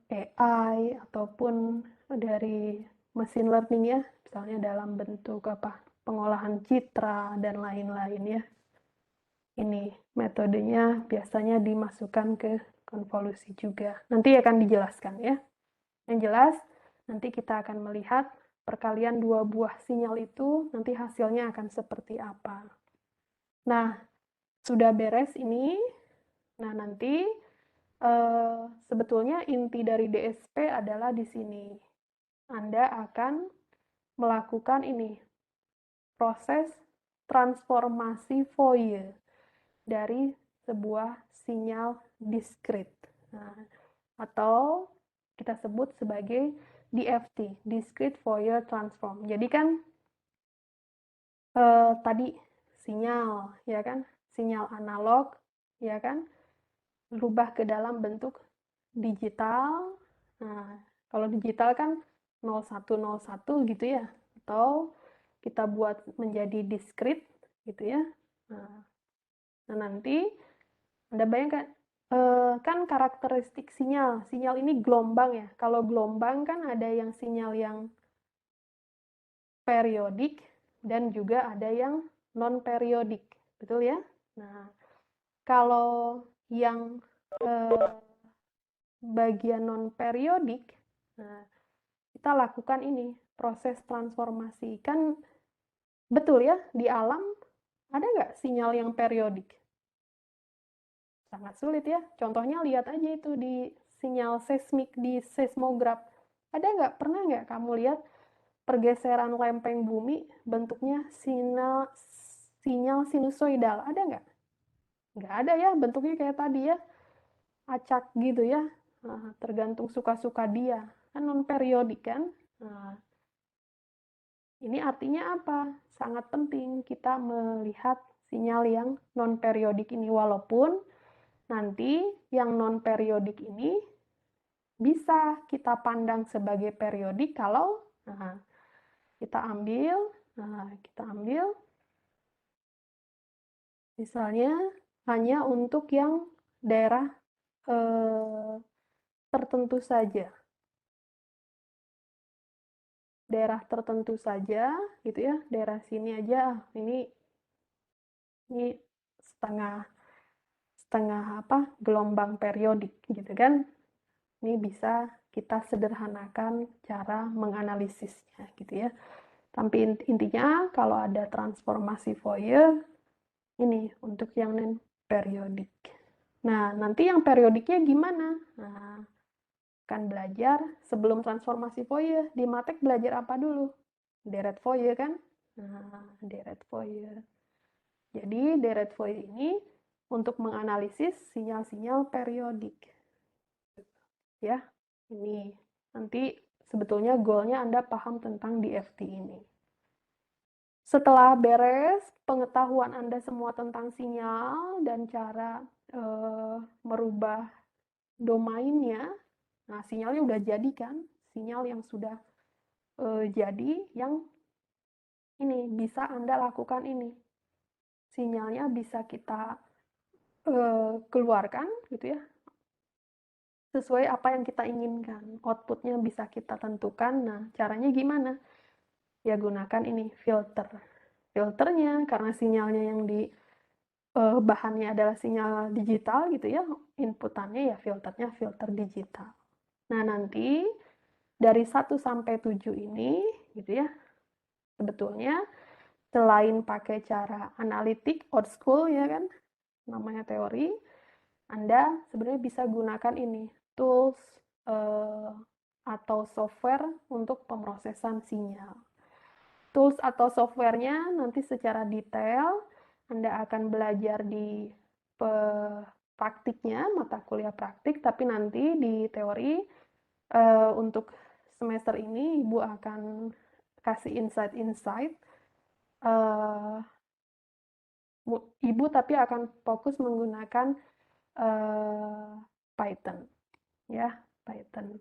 AI ataupun dari mesin learning ya, misalnya dalam bentuk pengolahan citra dan lain-lain ya. Ini metodenya biasanya dimasukkan ke konvolusi juga. Nanti akan dijelaskan ya. Yang jelas nanti kita akan melihat perkalian dua buah sinyal itu nanti hasilnya akan seperti apa. Nah, sudah beres ini. Nah, nanti sebetulnya inti dari DSP adalah di sini. Anda akan melakukan ini, proses transformasi Fourier dari sebuah sinyal diskrit. Nah, atau kita sebut sebagai DFT, Discrete Fourier Transform. Jadi kan tadi sinyal, ya kan, sinyal analog, ya kan, berubah ke dalam bentuk digital. Nah, kalau digital kan 0101 gitu ya, atau kita buat menjadi diskrit gitu ya. Nah, nanti Anda bayangkan, kan karakteristik sinyal ini gelombang ya. Kalau gelombang kan ada yang sinyal yang periodik dan juga ada yang non-periodik, betul ya? Nah, kalau yang bagian non-periodik, nah, kita lakukan ini, proses transformasi. Kan betul ya, di alam ada nggak sinyal yang periodik? Sangat sulit ya. Contohnya lihat aja itu di sinyal seismik di seismograf. Ada nggak, pernah nggak kamu lihat pergeseran lempeng bumi bentuknya sinyal sinusoidal? Ada nggak? Nggak ada ya, bentuknya kayak tadi ya, acak gitu ya. Nah, tergantung suka-suka dia. Kan non-periodik kan? Nah, ini artinya apa? Sangat penting kita melihat sinyal yang non-periodik ini, walaupun nanti yang non-periodik ini bisa kita pandang sebagai periodik kalau kita ambil misalnya hanya untuk yang daerah tertentu saja. Daerah tertentu saja gitu ya, daerah sini aja, ini setengah gelombang periodik gitu kan. Ini bisa kita sederhanakan cara menganalisisnya gitu ya. Tapi intinya kalau ada transformasi Fourier ini untuk yang non periodik. Nah, nanti yang periodiknya gimana? Nah, kan belajar sebelum transformasi Fourier. Di Matek belajar apa dulu? Deret Fourier kan? Nah, deret Fourier. Jadi deret Fourier ini untuk menganalisis sinyal-sinyal periodik. Ya, ini nanti sebetulnya goalnya Anda paham tentang DFT ini. Setelah beres pengetahuan Anda semua tentang sinyal dan cara merubah domainnya, nah sinyalnya udah jadi kan, sinyal yang sudah jadi, yang ini bisa Anda lakukan ini. Sinyalnya bisa kita keluarkan gitu ya, sesuai apa yang kita inginkan. Outputnya bisa kita tentukan. Nah, caranya gimana? Ya gunakan ini filter. Filternya karena sinyalnya yang di bahannya adalah sinyal digital gitu ya, inputannya ya filternya filter digital. Nah, nanti dari 1 sampai 7 ini gitu ya, sebetulnya selain pakai cara analitik old school ya kan, namanya teori, Anda sebenarnya bisa gunakan ini tools atau software untuk pemrosesan sinyal. Tools atau softwarenya nanti secara detail Anda akan belajar di praktiknya, mata kuliah praktik, tapi nanti di teori untuk semester ini Ibu akan kasih insight-insight. Ibu tapi akan fokus menggunakan Python, ya, Python.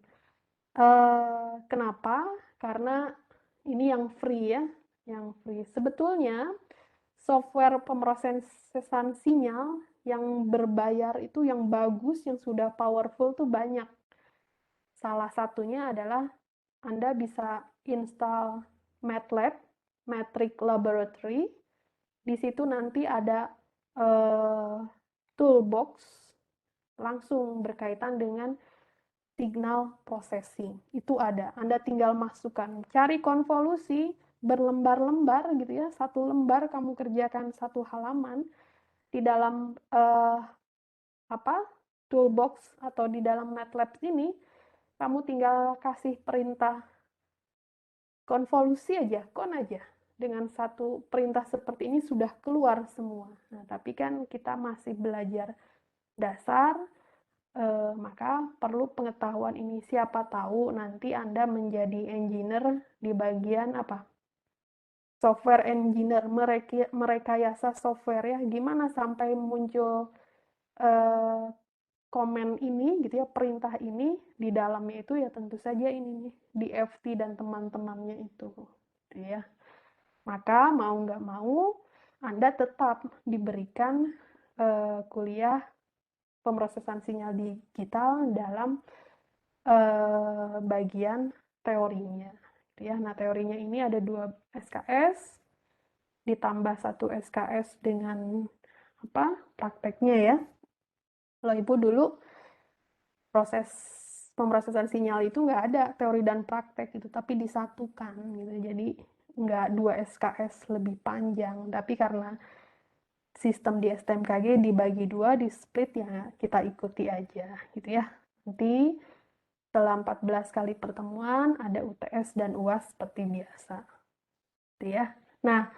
Kenapa? Karena ini yang free ya, yang free. Sebetulnya software pemrosesan sinyal yang berbayar itu yang bagus, yang sudah powerful tuh banyak. Salah satunya adalah Anda bisa install MATLAB, Matrix Laboratory. Di situ nanti ada toolbox langsung berkaitan dengan signal processing. Itu ada. Anda tinggal masukkan. Cari konvolusi berlembar-lembar gitu ya. Satu lembar kamu kerjakan satu halaman di dalam toolbox atau di dalam MATLAB ini. Kamu tinggal kasih perintah konvolusi aja, kon aja. Dengan satu perintah seperti ini sudah keluar semua. Nah, tapi kan kita masih belajar dasar, maka perlu pengetahuan ini. Siapa tahu nanti Anda menjadi engineer di bagian apa? Software engineer, merekayasa software ya. Gimana sampai muncul komen ini gitu ya, perintah ini di dalamnya itu ya tentu saja ini nih, DFT dan teman-temannya itu. Gitu ya. Maka mau nggak mau Anda tetap diberikan kuliah pemrosesan sinyal digital dalam bagian teorinya. Gitu ya. Nah, teorinya ini ada 2 SKS ditambah 1 SKS dengan prakteknya ya. Kalau Ibu dulu proses pemrosesan sinyal itu nggak ada teori dan praktek gitu, tapi disatukan gitu. Jadi nggak 2 SKS lebih panjang, tapi karena sistem di STMKG dibagi 2, di split ya kita ikuti aja gitu ya. Nanti setelah 14 kali pertemuan ada UTS dan UAS seperti biasa. Gitu ya. Nah,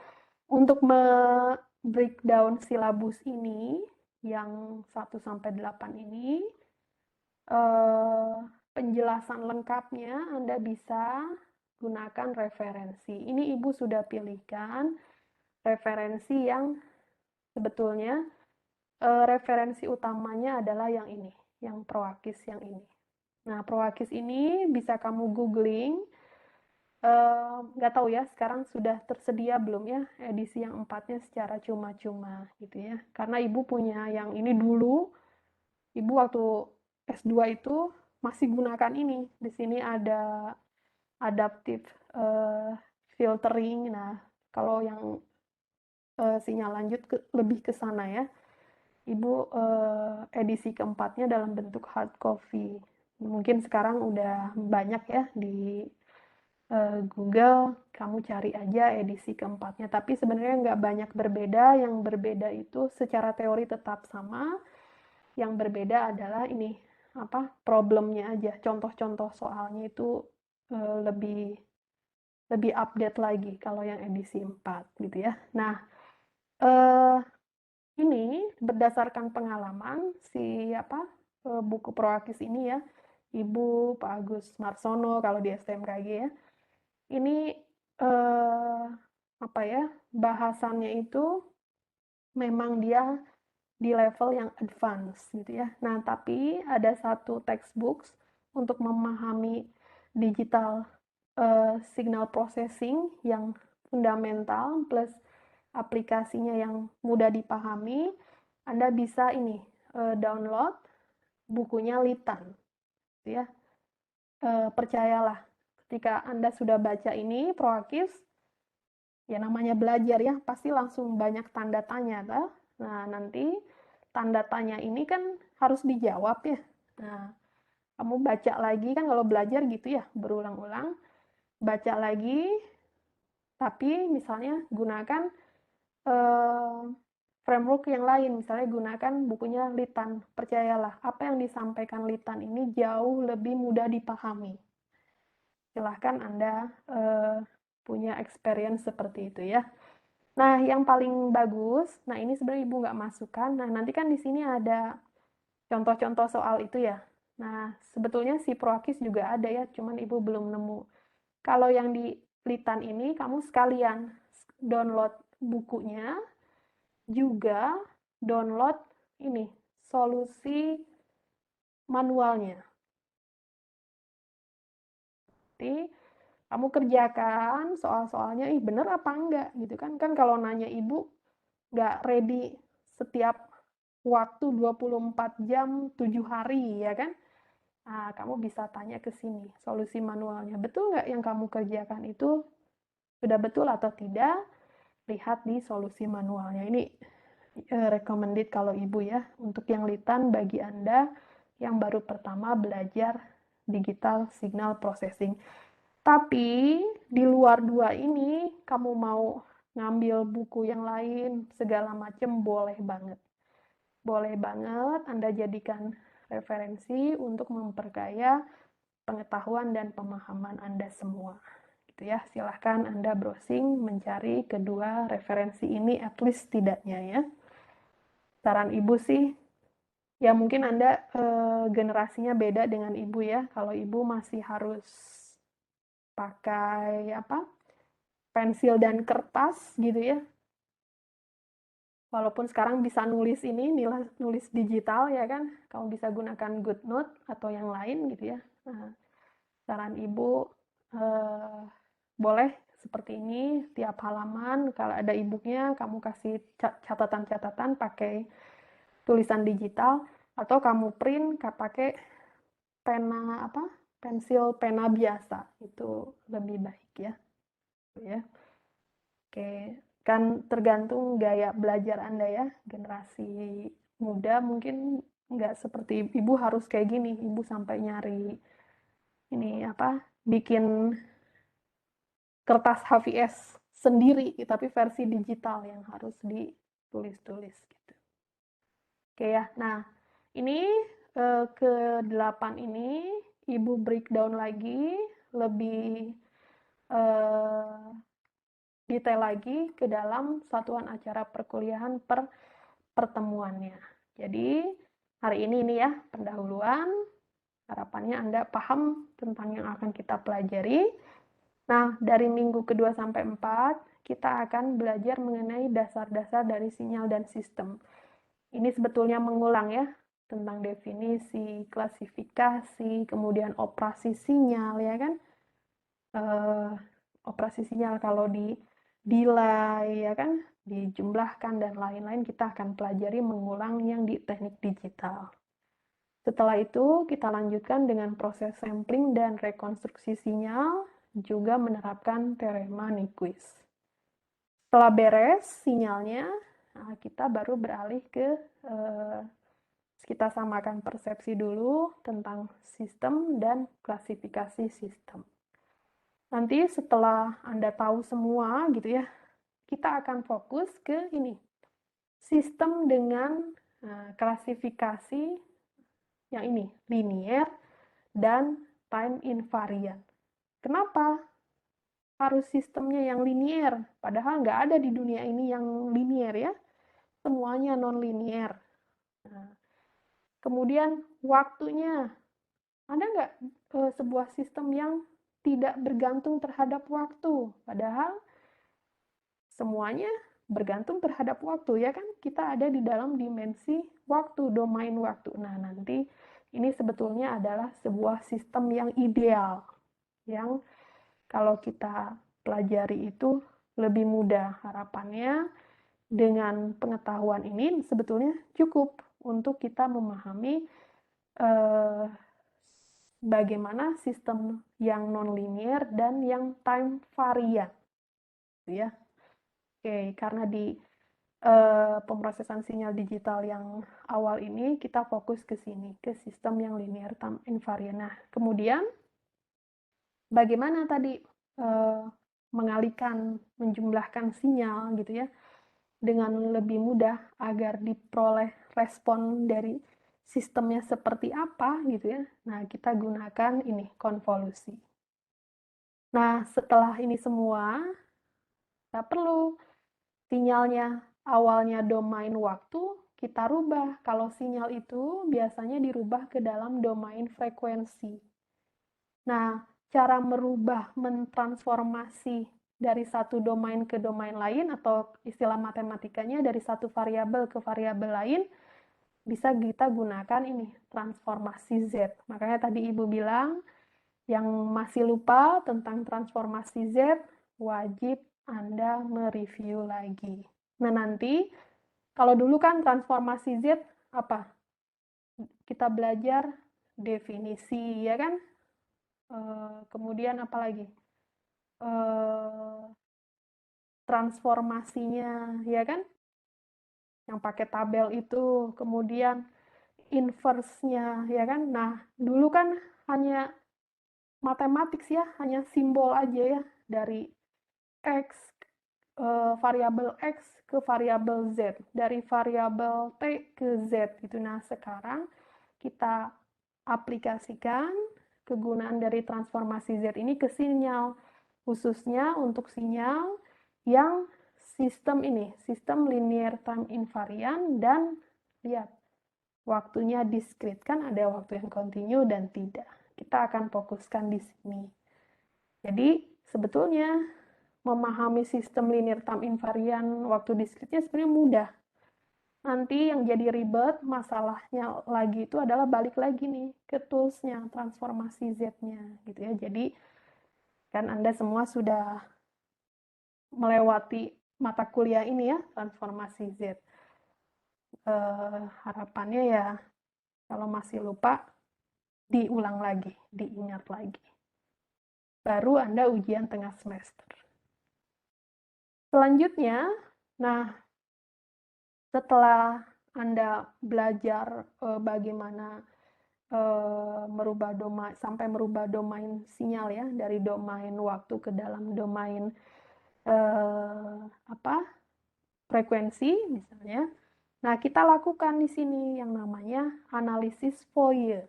untuk breakdown silabus ini yang 1 sampai 8 ini penjelasan lengkapnya Anda bisa gunakan referensi. Ini Ibu sudah pilihkan referensi yang sebetulnya referensi utamanya adalah yang ini, yang Proakis yang ini. Nah, Proakis ini bisa kamu googling. Nggak tahu ya, sekarang sudah tersedia belum ya edisi yang 4-nya secara cuma-cuma gitu ya. Karena Ibu punya yang ini dulu, Ibu waktu S2 itu masih gunakan ini. Di sini ada adaptive filtering. Nah, kalau yang sinyal lanjut lebih ke sana ya. Ibu edisi keempatnya dalam bentuk hard copy. Mungkin sekarang udah banyak ya di Google, kamu cari aja edisi keempatnya. Tapi sebenarnya nggak banyak berbeda. Yang berbeda itu secara teori tetap sama. Yang berbeda adalah ini, problemnya aja. Contoh-contoh soalnya itu lebih update lagi kalau yang edisi 4 gitu ya. Nah, ini berdasarkan pengalaman buku Proakis ini ya, Ibu Pak Agus Marsono kalau di STMKG ya. Ini bahasannya itu memang dia di level yang advance gitu ya. Nah, tapi ada satu textbooks untuk memahami digital signal processing yang fundamental plus aplikasinya yang mudah dipahami. Anda bisa ini download bukunya Litan. gitu ya. Percayalah, ketika Anda sudah baca ini proaktif, ya namanya belajar ya, pasti langsung banyak tanda tanya, toh. Nah, nanti tanda tanya ini kan harus dijawab ya. Nah, kamu baca lagi kan kalau belajar gitu ya, berulang-ulang, baca lagi, tapi misalnya gunakan framework yang lain, misalnya gunakan bukunya Litan. Percayalah, apa yang disampaikan Litan ini jauh lebih mudah dipahami. Silahkan Anda punya experience seperti itu ya. Nah, yang paling bagus, nah ini sebenarnya Ibu nggak masukkan. Nah, nanti kan di sini ada contoh-contoh soal itu ya. Nah, sebetulnya si Proakis juga ada ya, cuman Ibu belum nemu. Kalau yang di Litan ini, kamu sekalian download bukunya, juga download ini, solusi manualnya. Nanti kamu kerjakan soal-soalnya, bener apa enggak gitu kan. Kan kalau nanya Ibu, nggak ready setiap waktu 24 jam 7 hari ya kan. Nah, kamu bisa tanya ke sini solusi manualnya, betul nggak yang kamu kerjakan itu sudah betul atau tidak, lihat di solusi manualnya. Ini recommended kalau Ibu ya, untuk yang Litan bagi Anda yang baru pertama belajar digital signal processing. Tapi di luar dua ini kamu mau ngambil buku yang lain segala macam, boleh banget. Boleh banget Anda jadikan referensi untuk memperkaya pengetahuan dan pemahaman Anda semua. Gitu ya. Silahkan Anda browsing mencari kedua referensi ini at least tidaknya ya. Saran Ibu sih, ya mungkin Anda generasinya beda dengan Ibu ya. Kalau Ibu masih harus pakai pensil dan kertas gitu ya. Walaupun sekarang bisa nulis ini, nulis digital ya kan, kamu bisa gunakan GoodNote atau yang lain gitu ya. Nah, saran Ibu boleh seperti ini, tiap halaman kalau ada e-booknya kamu kasih catatan-catatan pakai tulisan digital, atau kamu print pakai pena pensil pena biasa, itu lebih baik ya. Oke, kan tergantung gaya belajar Anda ya. Generasi muda mungkin nggak seperti Ibu harus kayak gini. Ibu sampai nyari ini bikin kertas HVS sendiri, tapi versi digital yang harus ditulis-tulis gitu. Oke ya, nah ini ke-8 ini Ibu breakdown lagi, lebih detail lagi ke dalam satuan acara perkuliahan per pertemuannya. Jadi hari ini ya pendahuluan, harapannya Anda paham tentang yang akan kita pelajari. Nah, dari minggu kedua sampai 4, kita akan belajar mengenai dasar-dasar dari sinyal dan sistem. Ini sebetulnya mengulang ya, tentang definisi, klasifikasi, kemudian operasi sinyal ya kan. Operasi sinyal kalau di delay ya kan, dijumlahkan dan lain-lain, kita akan pelajari mengulang yang di teknik digital. Setelah itu kita lanjutkan dengan proses sampling dan rekonstruksi sinyal, juga menerapkan teorema Nyquist. Setelah beres sinyalnya, nah kita baru beralih ke kita samakan persepsi dulu tentang sistem dan klasifikasi sistem. Nanti setelah Anda tahu semua gitu ya, kita akan fokus ke ini, sistem dengan klasifikasi yang ini, linear dan time invariant. Kenapa harus sistemnya yang linear? Padahal nggak ada di dunia ini yang linear ya, semuanya non-linear. Nah, kemudian waktunya, ada nggak sebuah sistem yang tidak bergantung terhadap waktu? Padahal semuanya bergantung terhadap waktu ya kan, kita ada di dalam dimensi waktu, domain waktu. Nah, nanti ini sebetulnya adalah sebuah sistem yang ideal, yang kalau kita pelajari itu lebih mudah. Harapannya dengan pengetahuan ini sebetulnya cukup untuk kita memahami bagaimana sistem yang non-linear dan yang time varian. Ya. Oke, karena di pemrosesan sinyal digital yang awal ini kita fokus ke sini, ke sistem yang linear time invariant. Nah, kemudian bagaimana tadi mengalihkan, menjumlahkan sinyal gitu ya, dengan lebih mudah agar diperoleh respon dari sistemnya seperti apa gitu ya. Nah, kita gunakan ini konvolusi. Nah, setelah ini semua, kita perlu sinyalnya awalnya domain waktu, kita rubah. Kalau sinyal itu biasanya dirubah ke dalam domain frekuensi. Nah, cara merubah, mentransformasi dari satu domain ke domain lain, atau istilah matematikanya dari satu variabel ke variabel lain, bisa kita gunakan ini, transformasi Z. Makanya tadi Ibu bilang, yang masih lupa tentang transformasi Z, wajib Anda mereview lagi. Nah, nanti, kalau dulu kan transformasi Z, apa? Kita belajar definisi, ya kan? Kemudian apa lagi? Transformasinya, ya kan? Yang pakai tabel itu, kemudian inverse-nya, ya kan? Nah, dulu kan hanya matematik ya, hanya simbol aja ya, dari X, variabel X ke variabel Z, dari variabel T ke Z, gitu. Nah, sekarang kita aplikasikan kegunaan dari transformasi Z ini ke sinyal, khususnya untuk sinyal yang sistem ini, sistem linear time invariant, dan lihat, waktunya diskrit, kan ada waktu yang kontinu dan tidak. Kita akan fokuskan di sini. Jadi, sebetulnya memahami sistem linear time invariant waktu diskritnya sebenarnya mudah. Nanti yang jadi ribet, masalahnya lagi itu adalah balik lagi nih ke toolsnya, transformasi Z-nya gitu ya. Jadi kan Anda semua sudah melewati mata kuliah ini ya, transformasi Z. Harapannya ya, kalau masih lupa, diulang lagi, diingat lagi. Baru Anda ujian tengah semester. Selanjutnya, nah, setelah Anda belajar bagaimana merubah domain, sampai merubah domain sinyal ya, dari domain waktu ke dalam domain frekuensi misalnya. Nah, kita lakukan di sini yang namanya analisis Fourier.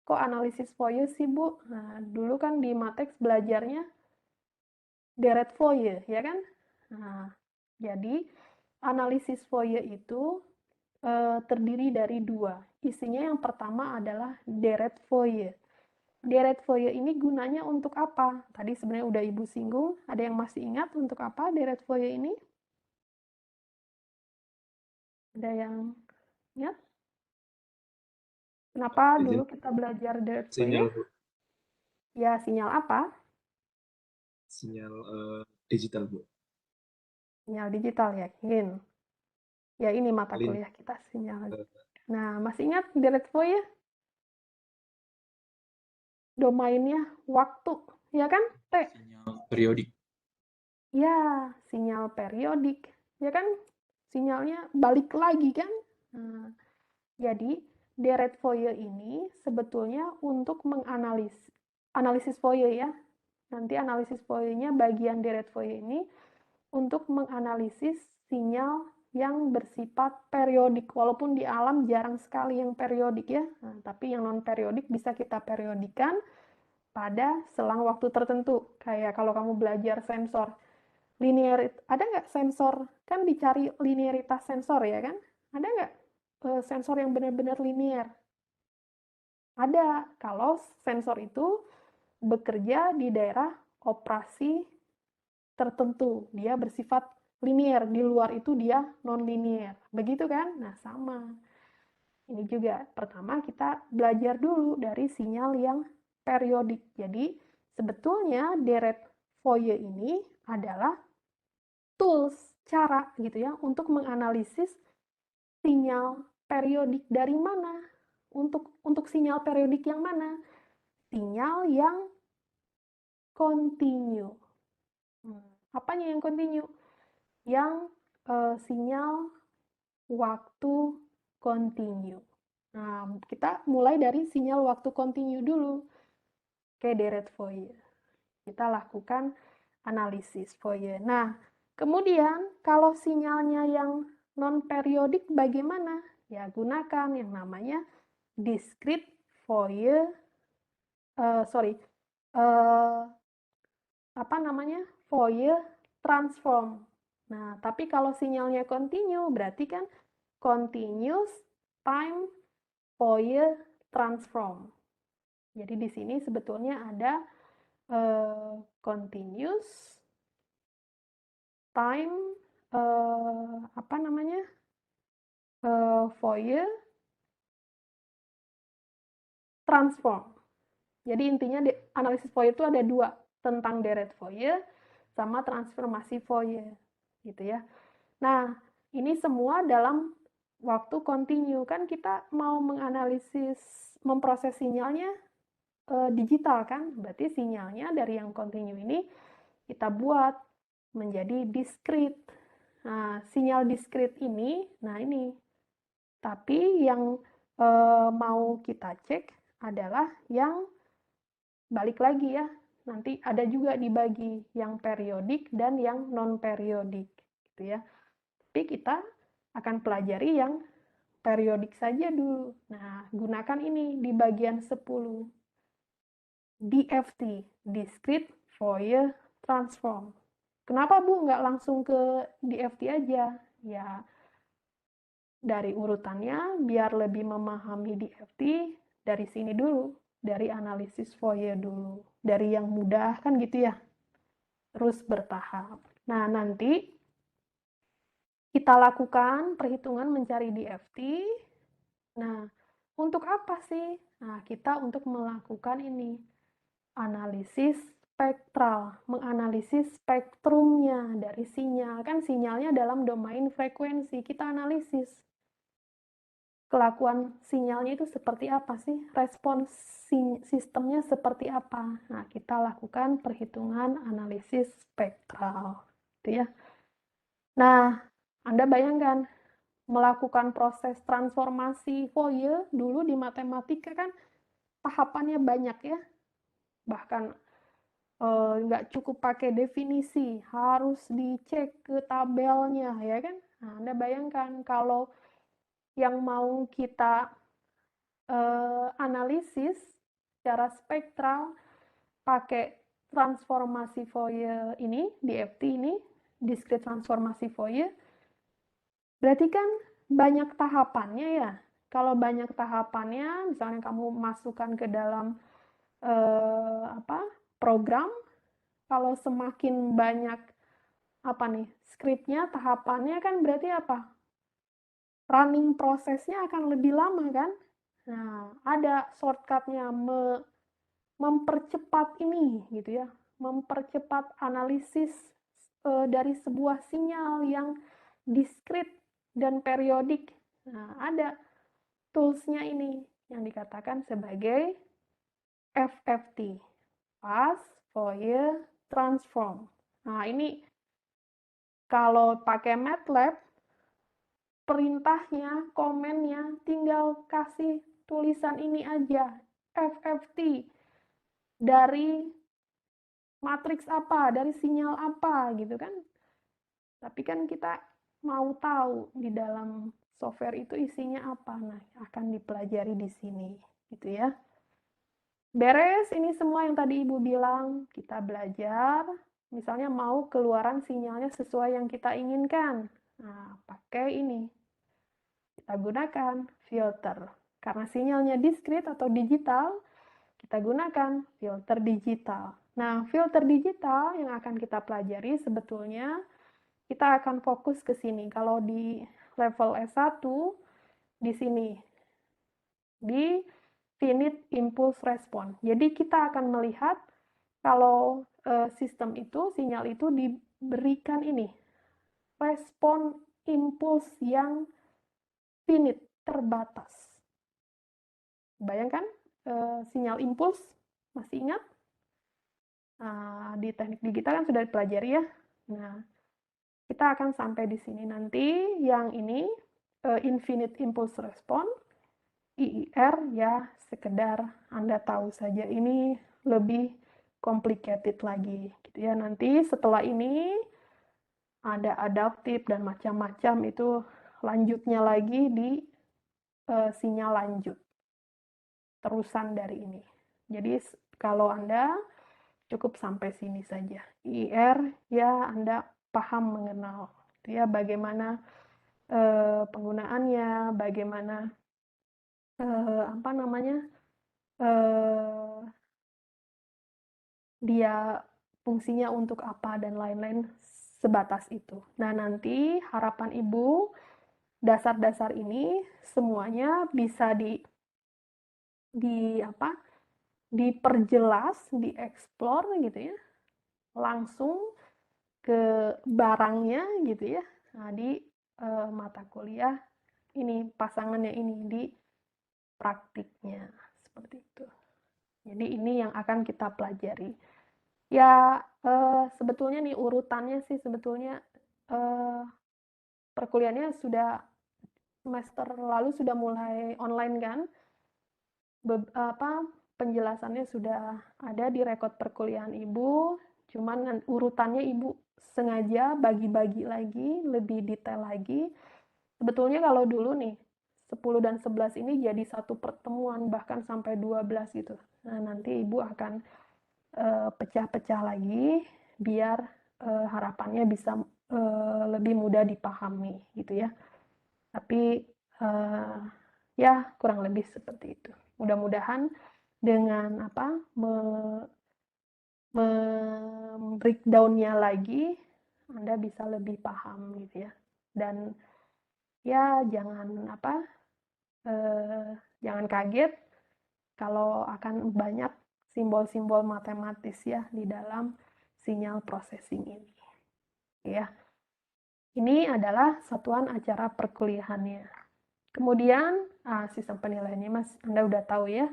Kok analisis Fourier sih, Bu? Nah, dulu kan di Matex belajarnya deret Fourier, ya kan? Nah, jadi analisis Fourier itu terdiri dari dua. Isinya yang pertama adalah deret Fourier. Deret Fourier ini gunanya untuk apa? Tadi sebenarnya udah Ibu singgung. Ada yang masih ingat untuk apa deret Fourier ini? Ada yang ingat? Kenapa dulu kita belajar deret Sinyal, Fourier? Bu. Ya, sinyal apa? Sinyal digital, Bu. Sinyal digital, yakin. Ya, ini mata Lin kuliah kita, sinyal. Nah, masih ingat deret Fourier? Domainnya waktu, ya kan? T. sinyal periodik. Ya, sinyal periodik. Ya kan? Sinyalnya balik lagi kan? Nah, jadi, deret Fourier ini sebetulnya untuk analisis Fourier ya. Nanti analisis Fourier-nya bagian deret Fourier ini untuk menganalisis sinyal yang bersifat periodik. Walaupun di alam jarang sekali yang periodik ya. Nah, tapi yang non-periodik bisa kita periodikan pada selang waktu tertentu. Kayak kalau kamu belajar sensor. Ada nggak sensor? Kan dicari linearitas sensor ya kan? Ada nggak sensor yang benar-benar linear? Ada, kalau sensor itu bekerja di daerah operasi tertentu. Dia bersifat linear, di luar itu dia non-linear. Begitu kan? Nah, sama. Ini juga, pertama kita belajar dulu dari sinyal yang periodik. Jadi, sebetulnya deret Fourier ini adalah tools, cara gitu ya, untuk menganalisis sinyal periodik dari mana? Untuk sinyal periodik yang mana? Sinyal yang continue. Apanya yang continue? Yang sinyal waktu continue. Nah, kita mulai dari sinyal waktu continue dulu. Oke, deret Fourier. Kita lakukan analisis Fourier. Nah, kemudian kalau sinyalnya yang non-periodik bagaimana? Ya, gunakan yang namanya discrete Fourier, Fourier transform. Nah, tapi kalau sinyalnya continue, berarti kan continuous time Fourier transform. Jadi di sini sebetulnya ada continuous time Fourier transform. Jadi intinya analisis Fourier itu ada dua, tentang deret Fourier sama transformasi Fourier, gitu ya. Nah, ini semua dalam waktu continue. Kan kita mau menganalisis, memproses sinyalnya digital kan, berarti sinyalnya dari yang continue ini kita buat menjadi discrete. Nah, sinyal discrete ini, nah ini. Tapi yang mau kita cek adalah yang balik lagi ya, nanti ada juga dibagi yang periodik dan yang non-periodik, gitu ya. Tapi kita akan pelajari yang periodik saja dulu. Nah, gunakan ini di bagian 10. DFT, Discrete Fourier Transform. Kenapa Bu nggak langsung ke DFT aja? Ya, dari urutannya, biar lebih memahami DFT, dari sini dulu. Dari analisis Fourier dulu. Dari yang mudah, kan gitu ya. Terus bertahap. Nah, nanti kita lakukan perhitungan mencari DFT. Nah, untuk apa sih? Nah, kita untuk melakukan ini, analisis spektral, menganalisis spektrumnya dari sinyal. Kan sinyalnya dalam domain frekuensi, kita analisis. Kelakuan sinyalnya itu seperti apa sih? Respons sistemnya seperti apa? Nah, kita lakukan perhitungan analisis spektral. Gitu ya. Nah, Anda bayangkan, melakukan proses transformasi Fourier dulu di matematika kan tahapannya banyak ya. Bahkan nggak cukup pakai definisi, harus dicek ke tabelnya, ya kan? Nah, Anda bayangkan kalau yang mau kita analisis secara spektral pakai transformasi Fourier ini, DFT ini, discrete transformasi Fourier, berarti kan banyak tahapannya ya. Kalau banyak tahapannya, misalnya kamu masukkan ke dalam program, kalau semakin banyak skripnya, tahapannya kan berarti apa? Running prosesnya akan lebih lama kan? Nah, ada shortcutnya mempercepat ini gitu ya, mempercepat analisis dari sebuah sinyal yang diskrit dan periodik. Nah, ada toolsnya ini yang dikatakan sebagai FFT, Fast Fourier Transform. Nah, ini kalau pakai MATLAB, perintahnya, komennya, tinggal kasih tulisan ini aja, FFT, dari matriks apa, dari sinyal apa, gitu kan. Tapi kan kita mau tahu di dalam software itu isinya apa, nah akan dipelajari di sini, gitu ya. Beres ini semua yang tadi Ibu bilang, kita belajar, misalnya mau keluaran sinyalnya sesuai yang kita inginkan. Nah, pakai ini. Kita gunakan filter. Karena sinyalnya diskrit atau digital, kita gunakan filter digital. Nah, filter digital yang akan kita pelajari sebetulnya, kita akan fokus ke sini. Kalau di level S1, di sini, di finite impulse response. Jadi kita akan melihat kalau sistem itu, sinyal itu diberikan ini, respon impuls yang finite, terbatas. Bayangkan sinyal impuls, masih ingat? Di teknik digital kan sudah dipelajari ya. Nah, kita akan sampai di sini nanti. Yang ini infinite impulse response, IIR, ya sekedar Anda tahu saja, ini lebih complicated lagi gitu ya. Nanti setelah ini ada adaptif dan macam-macam, itu lanjutnya lagi di sinyal lanjut, terusan dari ini. Jadi kalau Anda cukup sampai sini saja. IR, ya Anda paham mengenal ya bagaimana penggunaannya, bagaimana apa namanya dia fungsinya untuk apa dan lain-lain, sebatas itu. Nah, nanti harapan Ibu dasar-dasar ini semuanya bisa di apa? Diperjelas, dieksplor gitu ya. Langsung ke barangnya gitu ya. Nah, di mata kuliah ini, pasangannya ini di praktiknya seperti itu. Jadi ini yang akan kita pelajari. Ya, sebetulnya nih urutannya sih sebetulnya perkuliahannya sudah semester lalu sudah mulai online kan. Penjelasannya sudah ada di rekod perkuliahan Ibu, cuman urutannya Ibu sengaja bagi-bagi lagi, lebih detail lagi. Sebetulnya kalau dulu nih 10 dan 11 ini jadi satu pertemuan, bahkan sampai 12 gitu. Nah, nanti Ibu akan pecah-pecah lagi biar harapannya bisa lebih mudah dipahami gitu ya. Tapi ya kurang lebih seperti itu. Mudah-mudahan dengan breakdown-nya lagi Anda bisa lebih paham gitu ya. Dan ya jangan kaget kalau akan banyak simbol-simbol matematis ya di dalam sinyal processing ini. Ya. Ini adalah satuan acara perkuliahannya. Kemudian sistem penilaiannya Mas, Anda udah tahu ya.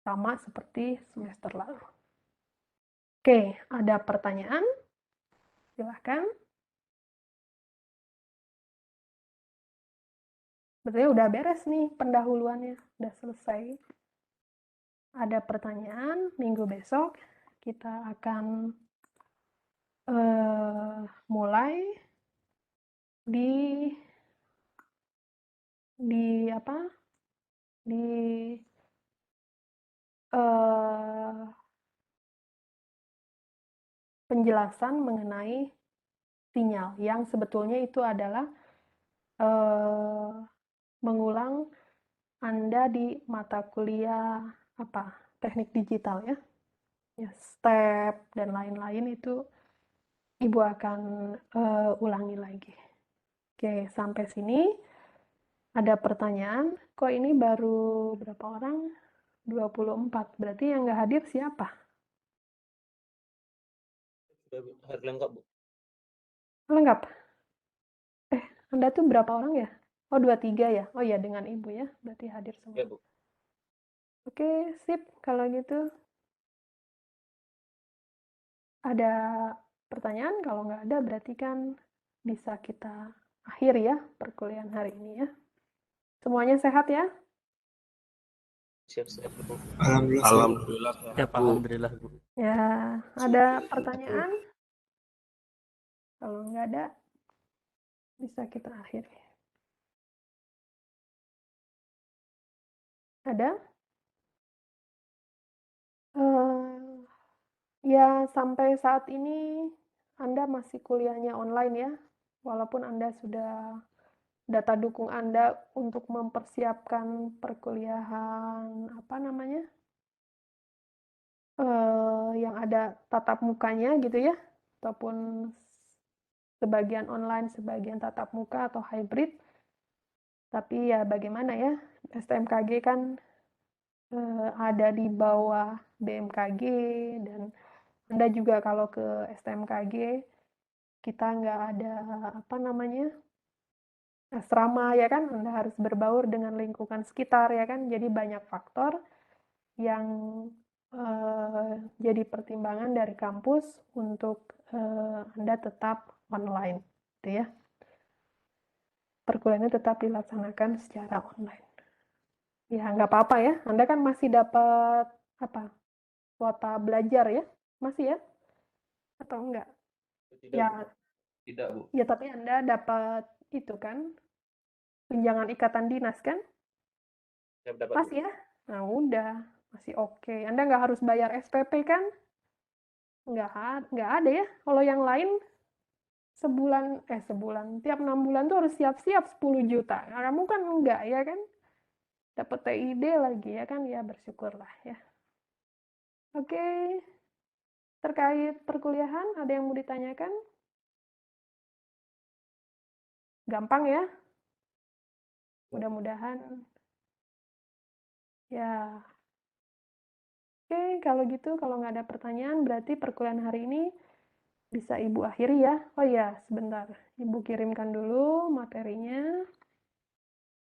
Sama seperti semester lalu. Oke, ada pertanyaan? Silahkan. Berarti udah beres nih pendahuluannya, udah selesai. Ada pertanyaan, minggu besok kita akan mulai di penjelasan mengenai sinyal yang sebetulnya itu adalah mengulang Anda di mata kuliah teknik digital ya, step dan lain-lain itu Ibu akan ulangi lagi. Oke, sampai sini ada pertanyaan. Kok ini baru berapa orang? 24. Berarti yang nggak hadir siapa? Hari lengkap, Bu. Lengkap. Anda tuh berapa orang ya? Oh, 23 ya? Oh ya, dengan Ibu ya. Berarti hadir semua. Ya, Bu. Oke, sip. Kalau gitu. Ada pertanyaan? Kalau nggak ada, berarti kan bisa kita akhir ya perkuliahan hari ini ya. Semuanya sehat ya? Siap-siap, Bu. Alhamdulillah. Siap, alhamdulillah, Bu. Ya, ada pertanyaan? Kalau nggak ada, bisa kita akhiri. Ada? Ya, sampai saat ini Anda masih kuliahnya online ya, walaupun Anda sudah data dukung Anda untuk mempersiapkan perkuliahan yang ada tatap mukanya gitu ya, ataupun sebagian online, sebagian tatap muka atau hybrid. Tapi ya bagaimana ya, STMKG kan ada di bawah BMKG, dan Anda juga kalau ke STMKG kita nggak ada asrama ya kan, Anda harus berbaur dengan lingkungan sekitar ya kan. Jadi banyak faktor yang jadi pertimbangan dari kampus untuk Anda tetap online, gitu ya. Perkuliahannya tetap dilaksanakan secara online. Ya, nggak apa-apa ya. Anda kan masih dapat apa? Kuota belajar ya? Masih ya? Atau enggak? Tidak, Ya, Bu. Tidak, Bu. ya tapi Anda dapat itu kan, tunjangan ikatan dinas kan? Saya dapat, Bu. Masih ya? Nah, udah. Masih oke. Anda nggak harus bayar SPP kan? Nggak ada ya. Kalau yang lain sebulan, tiap 6 bulan tuh harus siap-siap 10 juta. Nah, kamu kan enggak ya kan? Dapat TID lagi ya kan? Ya bersyukurlah ya. Oke. Terkait perkuliahan, ada yang mau ditanyakan? Gampang ya? Mudah-mudahan. Ya. Oke, kalau gitu, kalau nggak ada pertanyaan, berarti perkuliahan hari ini bisa Ibu akhiri ya. Oh iya, sebentar. Ibu kirimkan dulu materinya.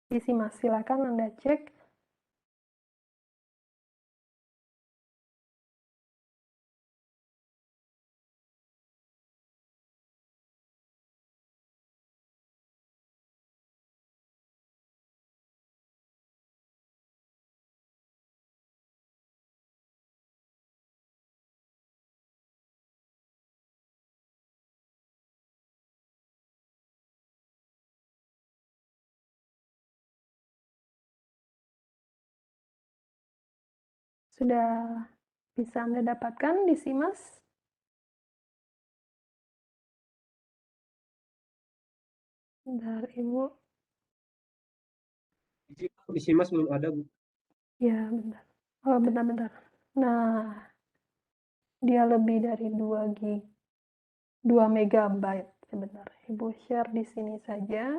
Isi Mas, silakan Anda cek. Sudah bisa Anda dapatkan di SIMAS? Bentar, Ibu. Di Simas belum ada, Bu. Ya, bentar. Oh, bentar-bentar. Nah, dia lebih dari 2 megabyte. Sebentar, Ibu share di sini saja.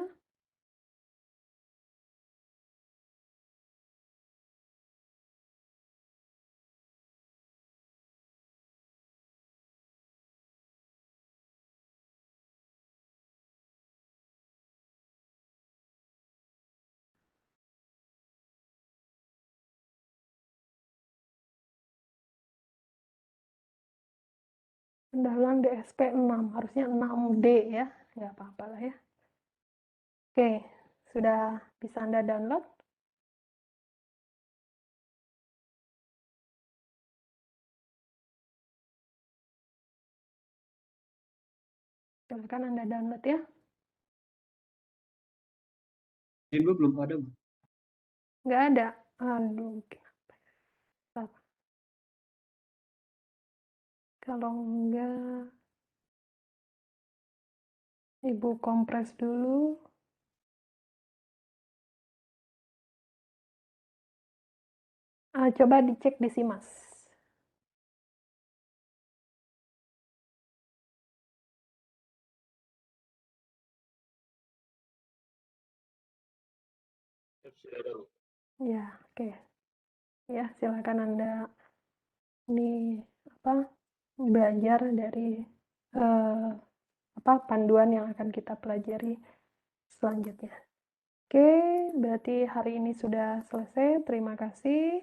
Pendahuluan DSP 6, harusnya 6D ya. Nggak apa-apa lah ya. Oke, sudah bisa Anda download? Silakan Anda download ya. Izin, Bu, belum ada, Bu. Nggak ada. Aduh, kenapa ya? Kalau enggak, Ibu kompres dulu. Coba dicek di SIMAS. Sudah ada, Bu. Ya, oke. Ya, silakan Anda ini belajar dari panduan yang akan kita pelajari selanjutnya. Oke, berarti hari ini sudah selesai. Terima kasih.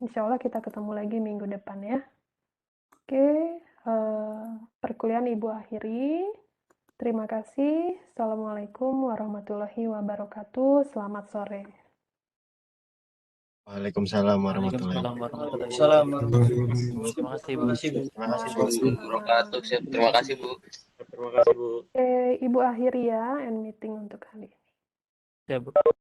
Insya Allah kita ketemu lagi minggu depan ya. Oke, perkuliahan Ibu akhiri. Terima kasih. Assalamualaikum warahmatullahi wabarakatuh. Selamat sore. Waalaikumsalam warahmatullahi Waalaikumsalam warahmatullahi wabarakatuh. wabarakatuh. Terima kasih, Bu. Terima kasih, Bu. Wabarakatuh. Terima kasih, Bu. Terima kasih, Bu. Oke, Ibu akhiri ya, end meeting untuk kali ini. Ya, Bu.